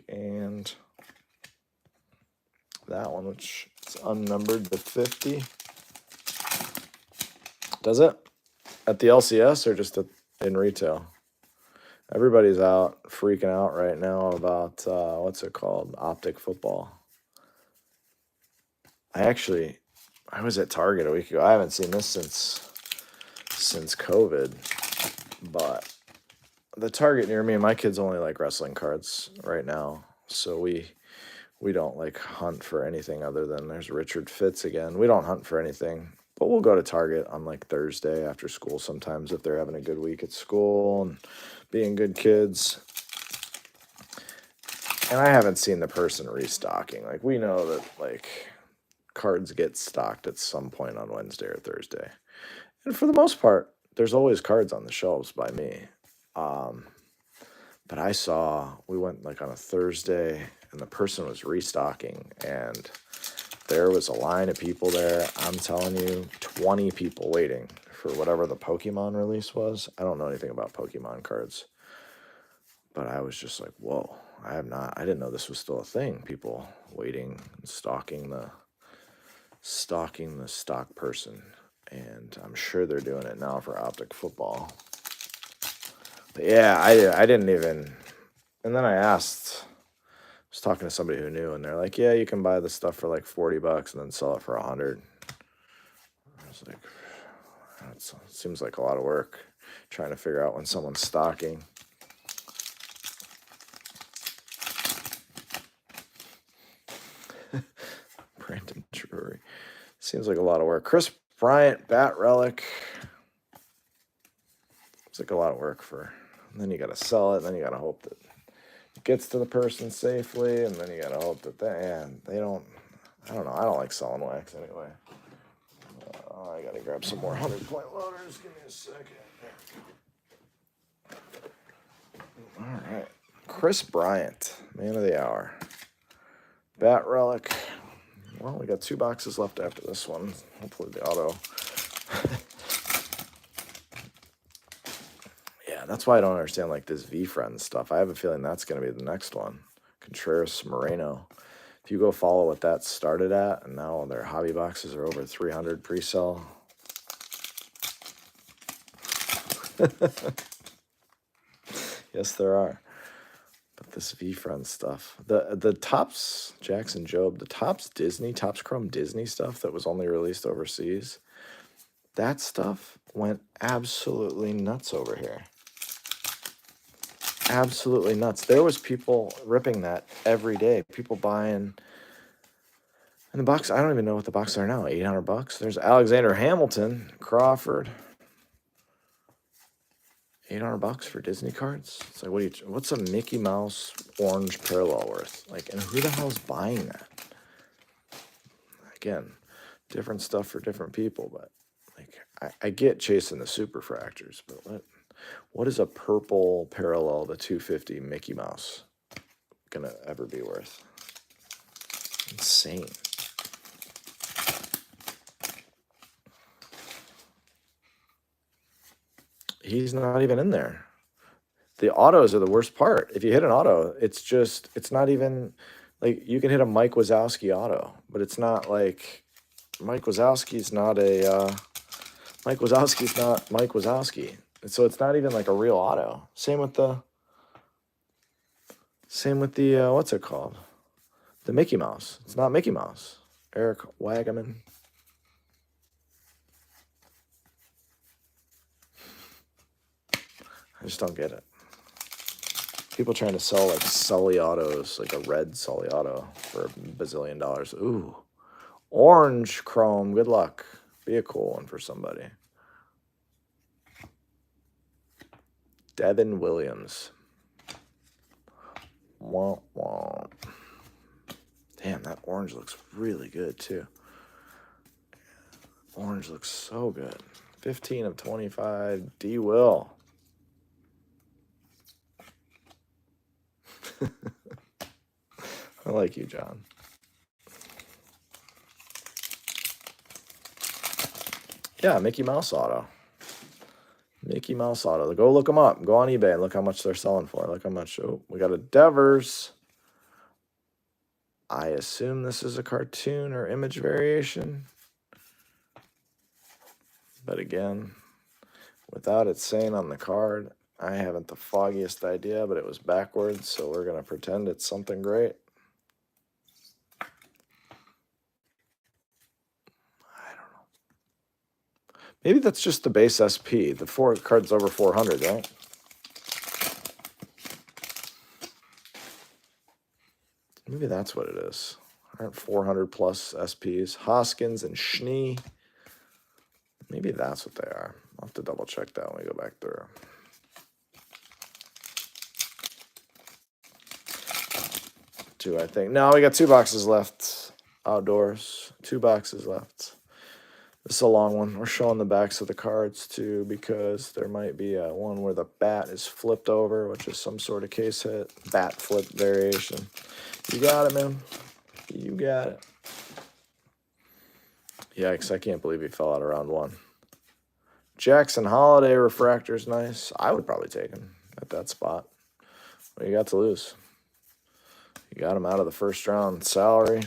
And that one, which is unnumbered to 50. Does it? At the LCS or just in retail? Everybody's out freaking out right now about what's it called? Optic football. I was at Target a week ago. I haven't seen this since COVID, but the Target near me, and my kids only like wrestling cards right now, so we don't like hunt for anything other than there's Richard Fitz again. We don't hunt for anything, but we'll go to Target on like Thursday after school sometimes if they're having a good week at school and being good kids. And I haven't seen the person restocking. Like, we know that like cards get stocked at some point on Wednesday or Thursday, and for the most part, there's always cards on the shelves by me. But we went like on a Thursday, and the person was restocking, and there was a line of people there. I'm telling you, 20 people waiting for whatever the Pokemon release was. I don't know anything about Pokemon cards, but I was just like, whoa, I didn't know this was still a thing. People waiting and stalking the stock person. And I'm sure they're doing it now for Optic football. But yeah, I didn't even. And then I was talking to somebody who knew, and they're like, yeah, you can buy the stuff for like $40 and then sell it for $100. I was like, It seems like a lot of work trying to figure out when someone's stocking. Brandon Drury. Seems like a lot of work. Chris Bryant, bat relic. It's like a lot of work for. And then you got to sell it. And then you got to hope that it gets to the person safely. And then you got to hope that they don't. I don't know. I don't like selling wax anyway. I got to grab some more 100-point loaders. Give me a second. All right. Chris Bryant, man of the hour. Bat relic. Well, we got 2 boxes left after this one. Hopefully the auto. Yeah, that's why I don't understand like this V-Friends stuff. I have a feeling that's going to be the next one. Contreras Moreno. If you go follow what that started at, and now their hobby boxes are over 300 pre-sale. Yes, there are. But this V-Friends stuff. The Topps, Jackson Jobe, the Topps Chrome Disney stuff that was only released overseas, that stuff went absolutely nuts over here. Absolutely nuts. There was people ripping that every day. People buying. And the box, I don't even know what the boxes are now. $800. There's Alexander Hamilton, Crawford. $800 for Disney cards. It's like, what's a Mickey Mouse orange parallel worth? Like, and who the hell's buying that? Again, different stuff for different people, but like, I get chasing the super fractors, but what is a purple parallel to 250 Mickey Mouse gonna ever be worth? Insane. He's not even in there. The autos are the worst part. If you hit an auto, it's not even like you can hit a Mike Wazowski auto, but it's not like Mike Wazowski's not Mike Wazowski. And so it's not even like a real auto. Same with the what's it called? The Mickey Mouse. It's not Mickey Mouse. Eric Wagaman. I just don't get it. People trying to sell like Sully autos, like a red Sully auto for $1 bazillion. Ooh. Orange chrome. Good luck. Be a cool one for somebody. Devin Williams. Wah, wah. Damn, that orange looks really good too. Orange looks so good. 15 of 25. D. Will. I like you, John. Yeah, Mickey Mouse auto. Mickey Mouse auto. Go look them up. Go on eBay and look how much they're selling for. Look how much. Oh, we got a Devers. I assume this is a cartoon or image variation. But again, without it saying on the card, I haven't the foggiest idea, but it was backwards, so we're going to pretend it's something great. I don't know. Maybe that's just the base SP. The 4 cards over 400, right? Maybe that's what it is. Aren't 400 plus SPs? Hoskins and Schnee. Maybe that's what they are. I'll have to double check that when we go back through. I think. No, we got 2 boxes left outdoors. 2 boxes left. This is a long one. We're showing the backs of the cards too because there might be one where the bat is flipped over, which is some sort of case hit. Bat flip variation. You got it, man. You got it. Yikes, I can't believe he fell out of round 1. Jackson Holiday refractor's nice. I would probably take him at that spot. What do you got to lose? You got him out of the first round salary.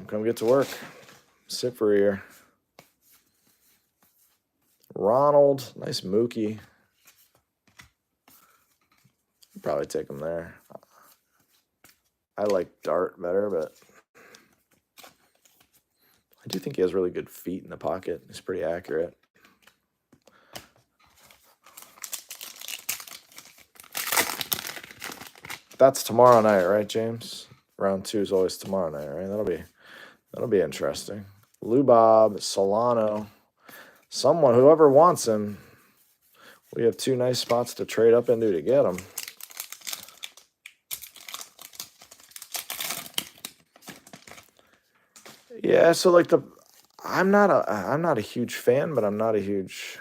Come get to work. Sit for a year. Ronald, nice Mookie. Probably take him there. I like Dart better, but do think he has really good feet in the pocket. He's pretty accurate. That's tomorrow night, right, James? Round 2 is always tomorrow night, right? That'll be interesting. Lubob, Solano, someone, whoever wants him. We have 2 nice spots to trade up into to get him. Yeah, so like I'm not a huge fan, but I'm not a huge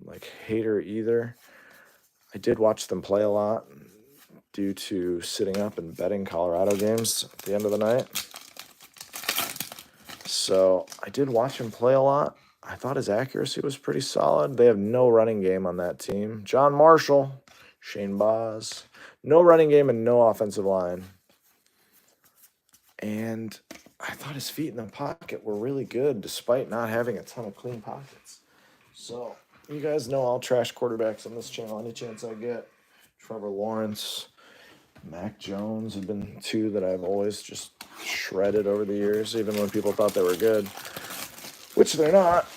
like hater either. I did watch them play a lot due to sitting up and betting Colorado games at the end of the night. So I did watch him play a lot. I thought his accuracy was pretty solid. They have no running game on that team. John Marshall, Shane Boz, no running game and no offensive line. And I thought his feet in the pocket were really good despite not having a ton of clean pockets. So you guys know I'll trash quarterbacks on this channel any chance I get. Trevor Lawrence, Mac Jones have been 2 that I've always just shredded over the years, even when people thought they were good, which they're not.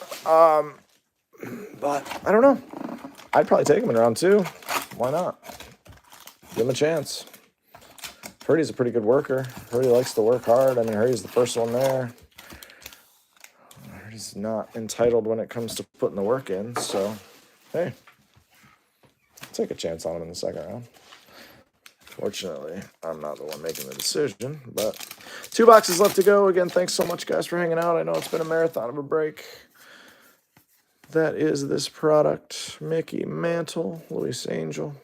But I don't know. I'd probably take him in round 2. Why not? Give him a chance. Purdy's a pretty good worker. Purdy likes to work hard. I mean, Purdy's the first one there. Purdy's not entitled when it comes to putting the work in. So, hey, I'll take a chance on him in the second round. Fortunately, I'm not the one making the decision, but 2 boxes left to go. Again, thanks so much, guys, for hanging out. I know it's been a marathon of a break. That is this product. Mickey Mantle, Luis Angel.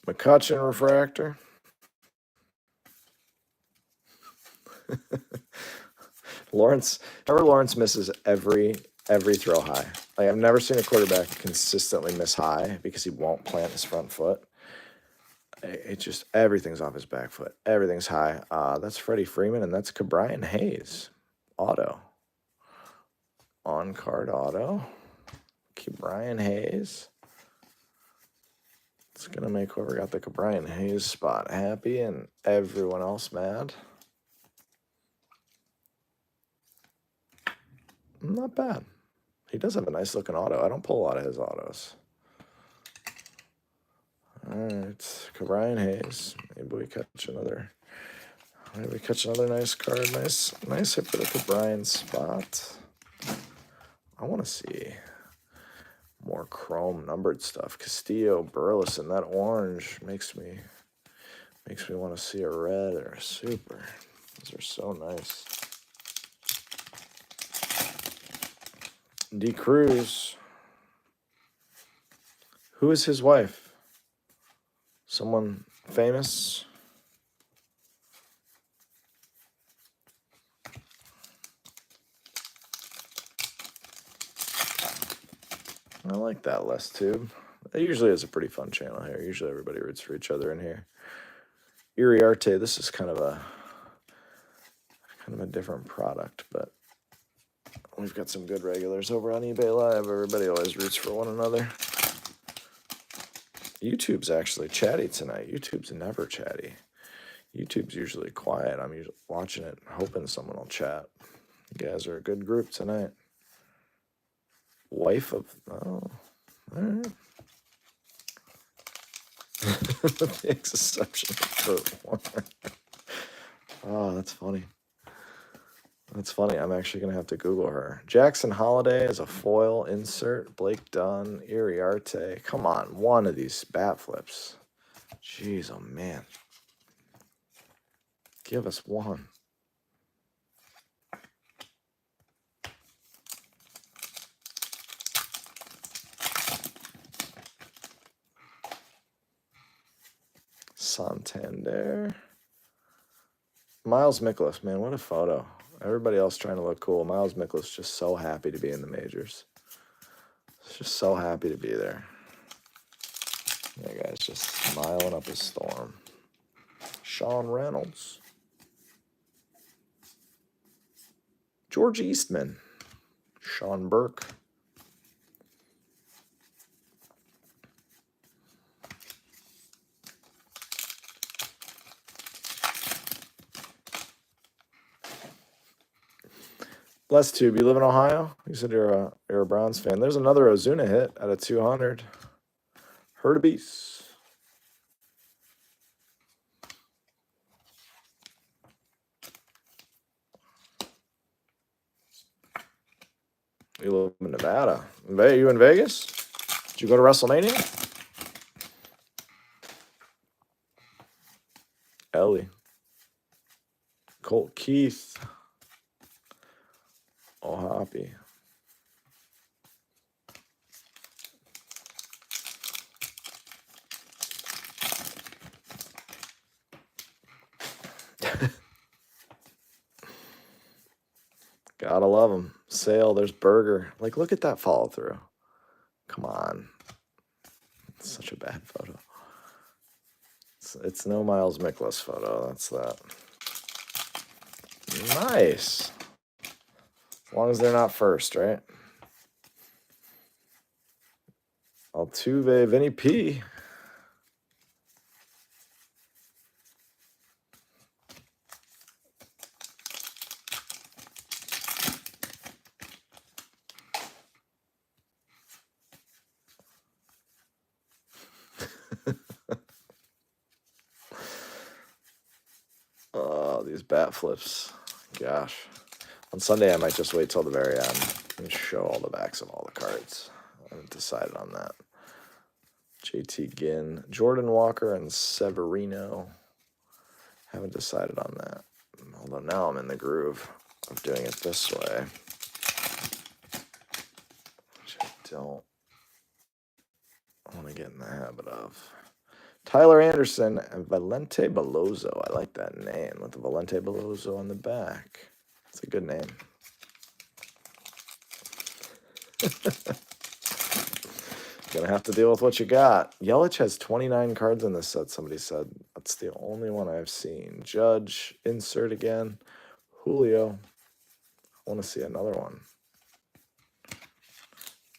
McCutcheon refractor. Trevor Lawrence misses every throw high. Like, I've never seen a quarterback consistently miss high because he won't plant his front foot. It just, everything's off his back foot. Everything's high. That's Freddie Freeman, and that's Cabrian Hayes. Auto. On-card auto. Cabrian Hayes. It's going to make whoever got the Cabrian Hayes spot happy and everyone else mad. Not bad. He does have a nice looking auto. I don't pull a lot of his autos. All right, Cabrian Hayes. Maybe we catch another nice card. Nice hit for the Cabrian spot. I want to see more chrome numbered stuff. Castillo, Burleson, that orange makes me want to see a red or a super. Those are so nice. D. Cruz. Who is his wife? Someone famous? I like that less tube. It usually is a pretty fun channel here. Usually everybody roots for each other in here. Iriarte, this is kind of a different product, but we've got some good regulars over on eBay Live. Everybody always roots for one another. YouTube's actually chatty tonight. YouTube's never chatty. YouTube's usually quiet. I'm usually watching it, hoping someone will chat. You guys are a good group tonight. Wife of... Oh, all right. The exception for one. Oh, that's funny. That's funny. I'm actually going to have to Google her. Jackson Holiday is a foil insert. Blake Dunn, Iriarte. Come on, one of these bat flips. Jeez, oh man. Give us one. Santander. Miles Mikolas, man, what a photo. Everybody else trying to look cool. Miles Mikolas just so happy to be in the majors. He's just so happy to be there. That guy's just smiling up a storm. Sean Reynolds. George Eastman. Sean Burke. Bless Tube, you live in Ohio? You said you're a Browns fan. There's another Ozuna hit at a 200. Herd a beast. You live in Nevada. You in Vegas? Did you go to WrestleMania? Ellie. Colt Keith. Oh, Hoppy. Gotta love them. Sale, there's Burger. Like, look at that follow through. Come on. It's such a bad photo. It's no Miles Mikolas photo. That's that. Nice. As long as they're not first, right? Altuve, Vinny P. Oh, these bat flips. Gosh. On Sunday, I might just wait till the very end and show all the backs of all the cards. I haven't decided on that. JT Ginn, Jordan Walker, and Severino. Haven't decided on that. Although now I'm in the groove of doing it this way. Which I don't want to get in the habit of. Tyler Anderson and Valente Beloso. I like that name with the Valente Beloso on the back. It's a good name. Gonna have to deal with what you got. Yelich has 29 cards in this set, somebody said. That's the only one I've seen. Judge, insert again. Julio. I want to see another one.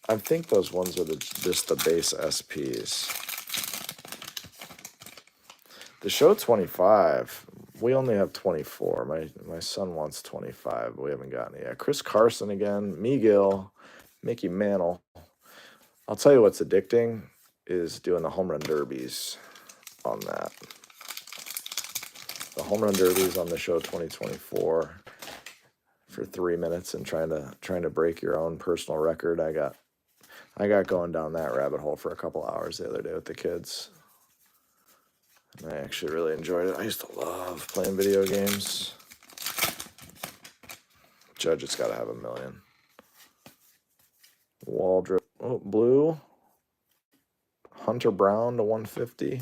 I think those ones are just the base SPs. The show 25. We only have 24. My son wants 25, but we haven't gotten it yet. Chris Carson again. Miguel. Mickey Mantle. I'll tell you what's addicting is doing the home run derbies on that. The home run derbies on the show 2024 for 3 minutes and trying to break your own personal record. I got going down that rabbit hole for a couple hours the other day with the kids. And I actually really enjoyed it. I used to love playing video games. Judge, it's got to have 1 million. Waldrop. Oh, blue. Hunter Brown to 150.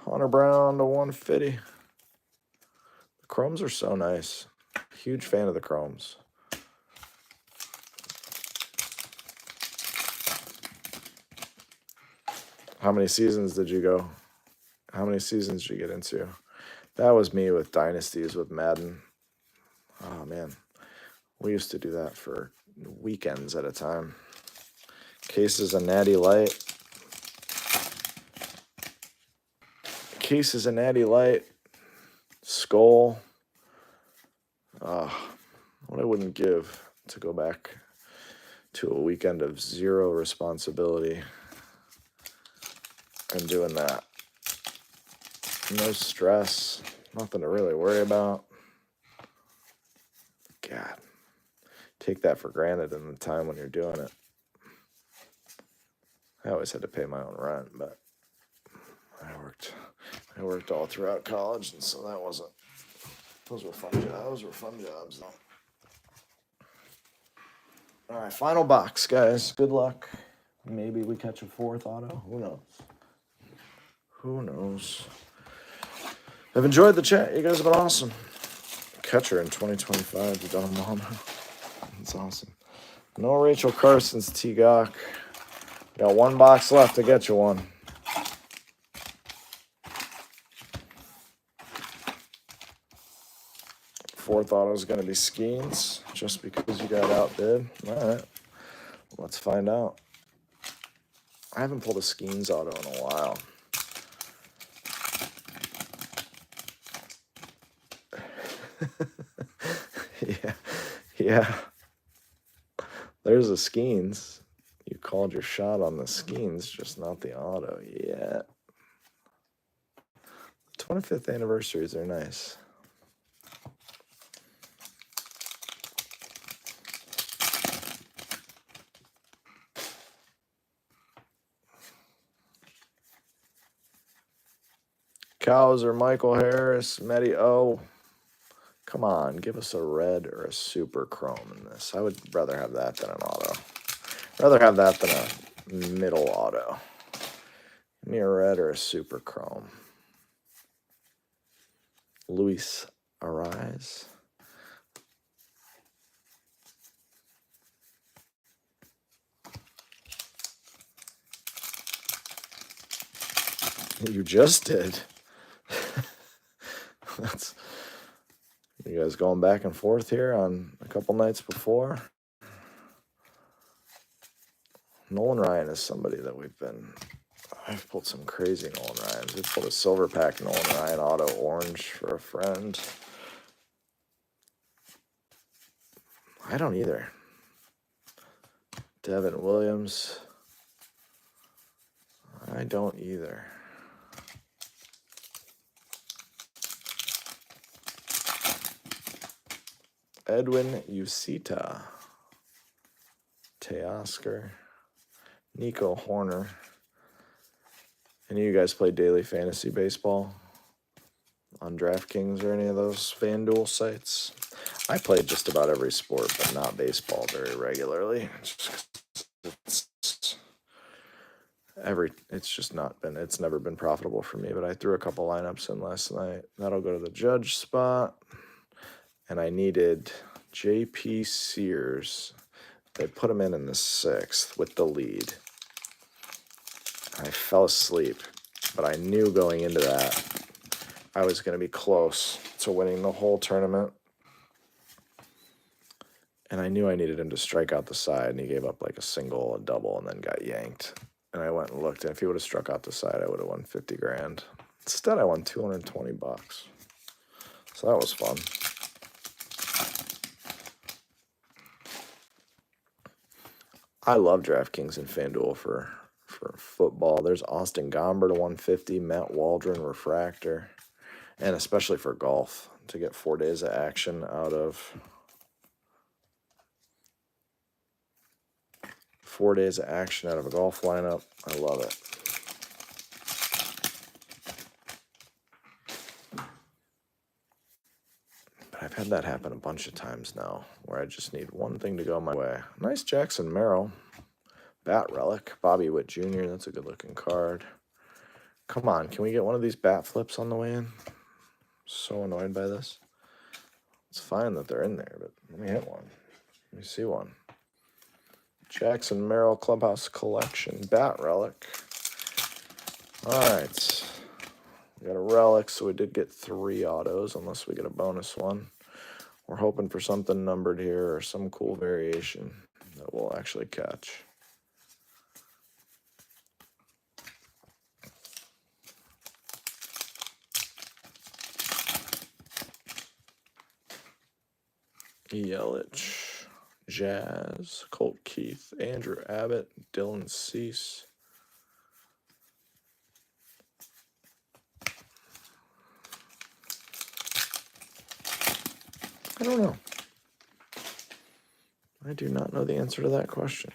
Hunter Brown to 150. The chromes are so nice. Huge fan of the chromes. How many seasons did you go? How many seasons did you get into? That was me with Dynasties with Madden. Oh, man. We used to do that for weekends at a time. Cases of Natty Light. Cases of Natty Light. Skull. What I wouldn't give to go back to a weekend of zero responsibility and doing that. No stress. Nothing to really worry about. God. Take that for granted in the time when you're doing it. I always had to pay my own rent, but I worked all throughout college, and so those were fun jobs though. All right, final box, guys. Good luck. Maybe we catch a fourth auto. Who knows? I've enjoyed the chat. You guys have been awesome. Catcher in 2025 to Don Mama. That's awesome. No Rachel Carson's T-Gawk. Got 1 box left to get you one. fourth auto is going to be Skeens, just because you got outbid. All right, let's find out. I haven't pulled a Skeens auto in a while. Yeah. There's a Skeens. You called your shot on the Skeens, just not the auto yet. 25th anniversaries are nice. Cows or Michael Harris, Matty O. Come on, give us a red or a super chrome in this. I would rather have that than an auto. Rather have that than a middle auto. Give me a red or a super chrome. Luis Arise. You just did. That's you guys going back and forth here on a couple nights before. Nolan Ryan is somebody that I've pulled some crazy Nolan Ryans. We pulled a silver pack Nolan Ryan auto orange for a friend. I don't either. Devin Williams. I don't either. Edwin Usita. Teoscar. Nico Horner. Any of you guys play daily fantasy baseball on DraftKings or any of those FanDuel sites? I play just about every sport, but not baseball very regularly. It's never been profitable for me, but I threw a couple lineups in last night. That'll go to the judge spot. And I needed J.P. Sears. They put him in the 6th with the lead. I fell asleep, but I knew going into that I was going to be close to winning the whole tournament. And I knew I needed him to strike out the side, and he gave up like a single, a double, and then got yanked. And I went and looked, and if he would have struck out the side, I would have won 50 grand. Instead, I won 220 bucks. So that was fun. I love DraftKings and FanDuel for football. There's Austin Gomber to 150, Matt Waldron refractor, and especially for golf to get 4 days of action out of 4 days of action out of a golf lineup. I love it. But I've had that happen a bunch of times now where I just need one thing to go my way. Nice Jackson Merrill. Bat Relic. Bobby Witt Jr. That's a good looking card. Come on, can we get one of these bat flips on the way in? So annoyed by this. It's fine that they're in there, but let me hit one. Let me see one. Jackson Merrill Clubhouse Collection. Bat Relic. All right. We got a relic, so we did get 3 autos, unless we get a bonus one. We're hoping for something numbered here or some cool variation that we'll actually catch. Yelich, Jazz, Colt Keith, Andrew Abbott, Dylan Cease. I don't know. I do not know the answer to that question.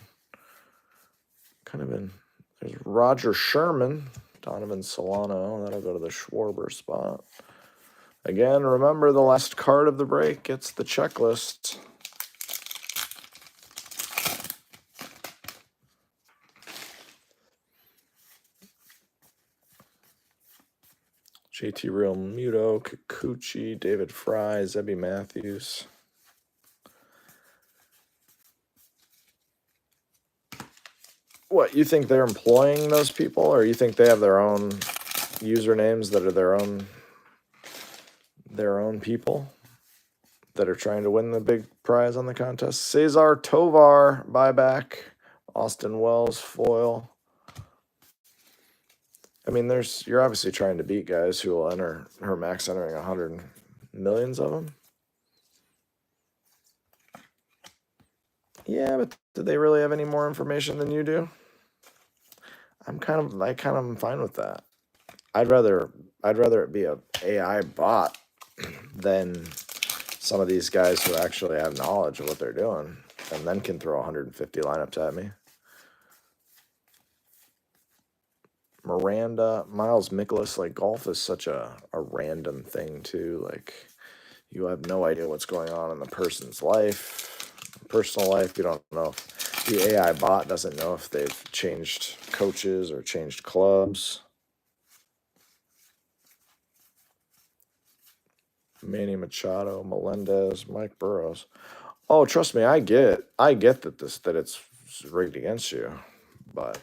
There's Roger Sherman, Donovan Solano. That'll go to the Schwarber spot. Again, remember the last card of the break gets the checklist. JT Real Muto, Kikuchi, David Fry, Zebby Matthews. What, you think they're employing those people, or you think they have their own usernames that are their own people? that are trying to win the big prize on the contest. Cesar Tovar, buyback. Austin Wells, foil. I mean, you're obviously trying to beat guys who will enter her max entering 100 millions of them. Yeah, but do they really have any more information than you do? I kind of am fine with that. I'd rather it be a AI bot than some of these guys who actually have knowledge of what they're doing and then can throw 150 lineups at me. Miranda, Miles Mikolas, like golf is such a random thing too. Like you have no idea what's going on in the person's life, personal life. You don't know if the AI bot doesn't know if they've changed coaches or changed clubs. Manny Machado, Melendez, Mike Burrows. Oh, trust me, I get that it's rigged against you, but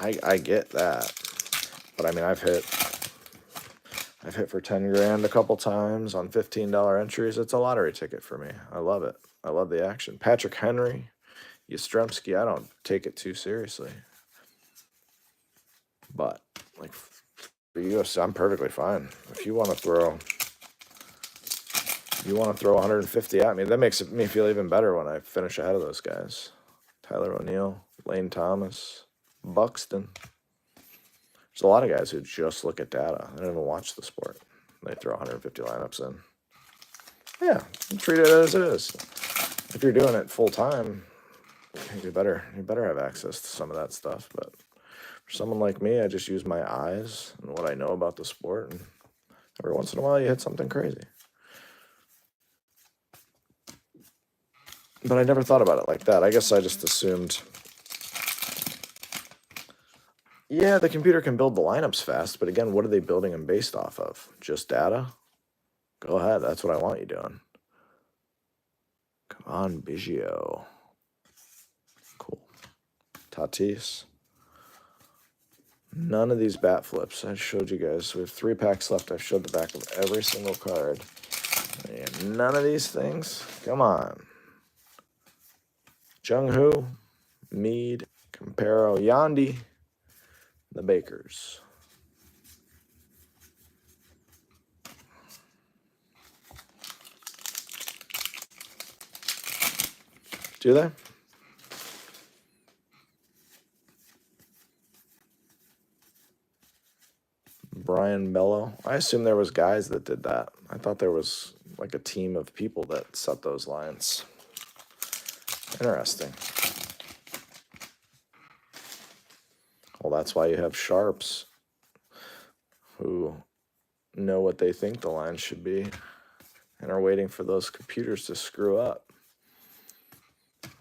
I get that. But I mean, I've hit for 10 grand a couple times on $15 entries. It's a lottery ticket for me. I love it. I love the action. Patrick Henry, Yastrzemski, I don't take it too seriously. But like for you, I'm perfectly fine. If you want to throw 150 at me, that makes me feel even better when I finish ahead of those guys. Tyler O'Neill, Lane Thomas, Buxton. There's a lot of guys who just look at data. They don't even watch the sport. They throw 150 lineups in. Yeah, treat it as it is. If you're doing it full time, you better have access to some of that stuff. But for someone like me, I just use my eyes and what I know about the sport, and every once in a while you hit something crazy. But I never thought about it like that. I guess I just assumed, yeah, the computer can build the lineups fast, but again, what are they building them based off of? Just data? Go ahead. That's what I want you doing. Come on, Biggio. Cool. Tatis. None of these bat flips. I showed you guys. We have 3 packs left. I've showed the back of every single card. And none of these things. Come on. Jung-Hoo, Mead, Campero, Yandy, the Bakers. Do they? Brian Bello. I assume there was guys that did that. I thought there was like a team of people that set those lines. Interesting. Well, that's why you have sharps who know what they think the line should be and are waiting for those computers to screw up.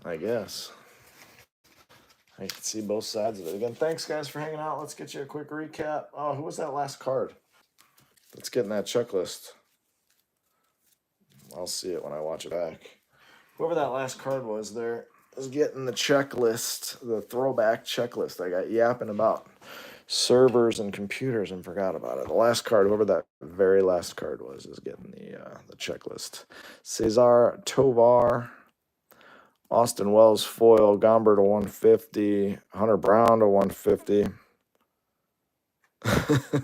I guess. I can see both sides of it. Again, thanks, guys, for hanging out. Let's get you a quick recap. Oh, who was that last card? Let's get in that checklist. I'll see it when I watch it back. Whoever that last card was there is getting the checklist, the throwback checklist. I got yapping about servers and computers and forgot about it. The last card, whoever that very last card was, is getting the checklist. Cesar Tovar, Austin Wells foil, Gomber to 150, Hunter Brown to 150.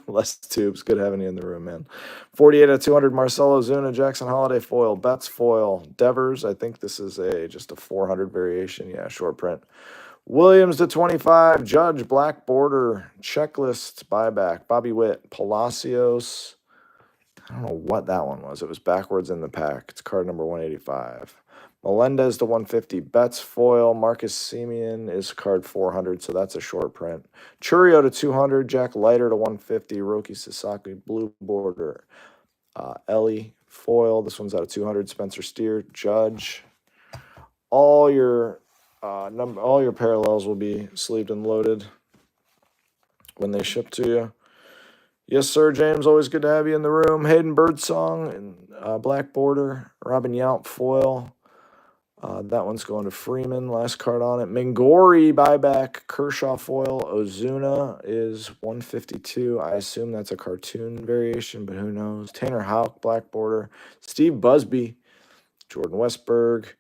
Less tubes. Good having you in the room, man. 48 of 200, Marcelo Zuna, Jackson Holiday foil, Betts foil, Devers. I think this is just a 400 variation. Yeah, short print. Williams to 25, Judge, black border, checklist, buyback, Bobby Witt, Palacios. I don't know what that one was. It was backwards in the pack. It's card number 185. Melendez to 150, Betts foil, Marcus Semien is card 400, so that's a short print. Churio to 200, Jack Leiter to 150, Roki Sasaki, blue border, Ellie foil, this one's out of 200, Spencer Steer, Judge. All your parallels will be sleeved and loaded when they ship to you. Yes, sir, James. Always good to have you in the room. Hayden Birdsong and black border. Robin Yount foil. That one's going to Freeman. Last card on it. Mingori buyback. Kershaw foil. Ozuna is 152. I assume that's a cartoon variation, but who knows? Tanner Houck, black border. Steve Busby. Jordan Westberg.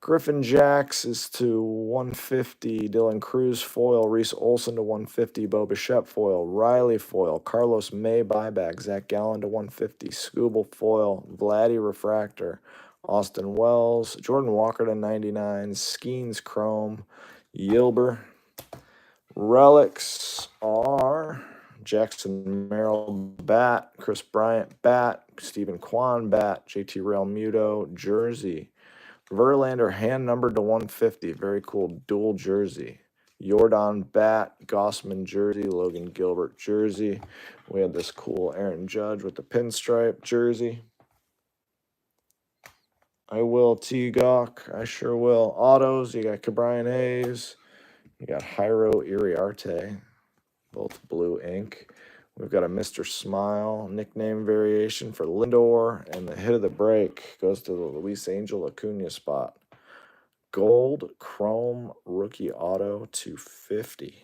Griffin Jacks is to 150. Dylan Cruz foil. Reese Olson to 150. Bo Bichette foil. Riley foil. Carlos May buyback. Zach Gallen to 150. Scooble foil. Vladdy refractor. Austin Wells. Jordan Walker to 99. Skeens chrome. Yilber. Relics are Jackson Merrill bat. Chris Bryant bat. Stephen Kwan bat. JT Realmuto jersey. Verlander hand numbered to 150. Very cool dual jersey. Jordan bat, Gossman jersey, Logan Gilbert jersey. We had this cool Aaron Judge with the pinstripe jersey. I will T-Gawk. I sure will. Autos, you got Cabrian Hayes. You got Jairo Iriarte, both blue ink. We've got a Mr. Smile nickname variation for Lindor, and the hit of the break goes to the Luis Angel Acuna spot. Gold Chrome Rookie Auto to 50.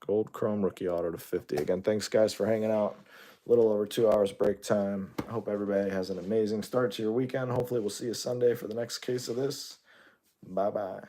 Gold Chrome Rookie Auto to 50. Again, thanks, guys, for hanging out. A little over 2 hours break time. I hope everybody has an amazing start to your weekend. Hopefully, we'll see you Sunday for the next case of this. Bye-bye.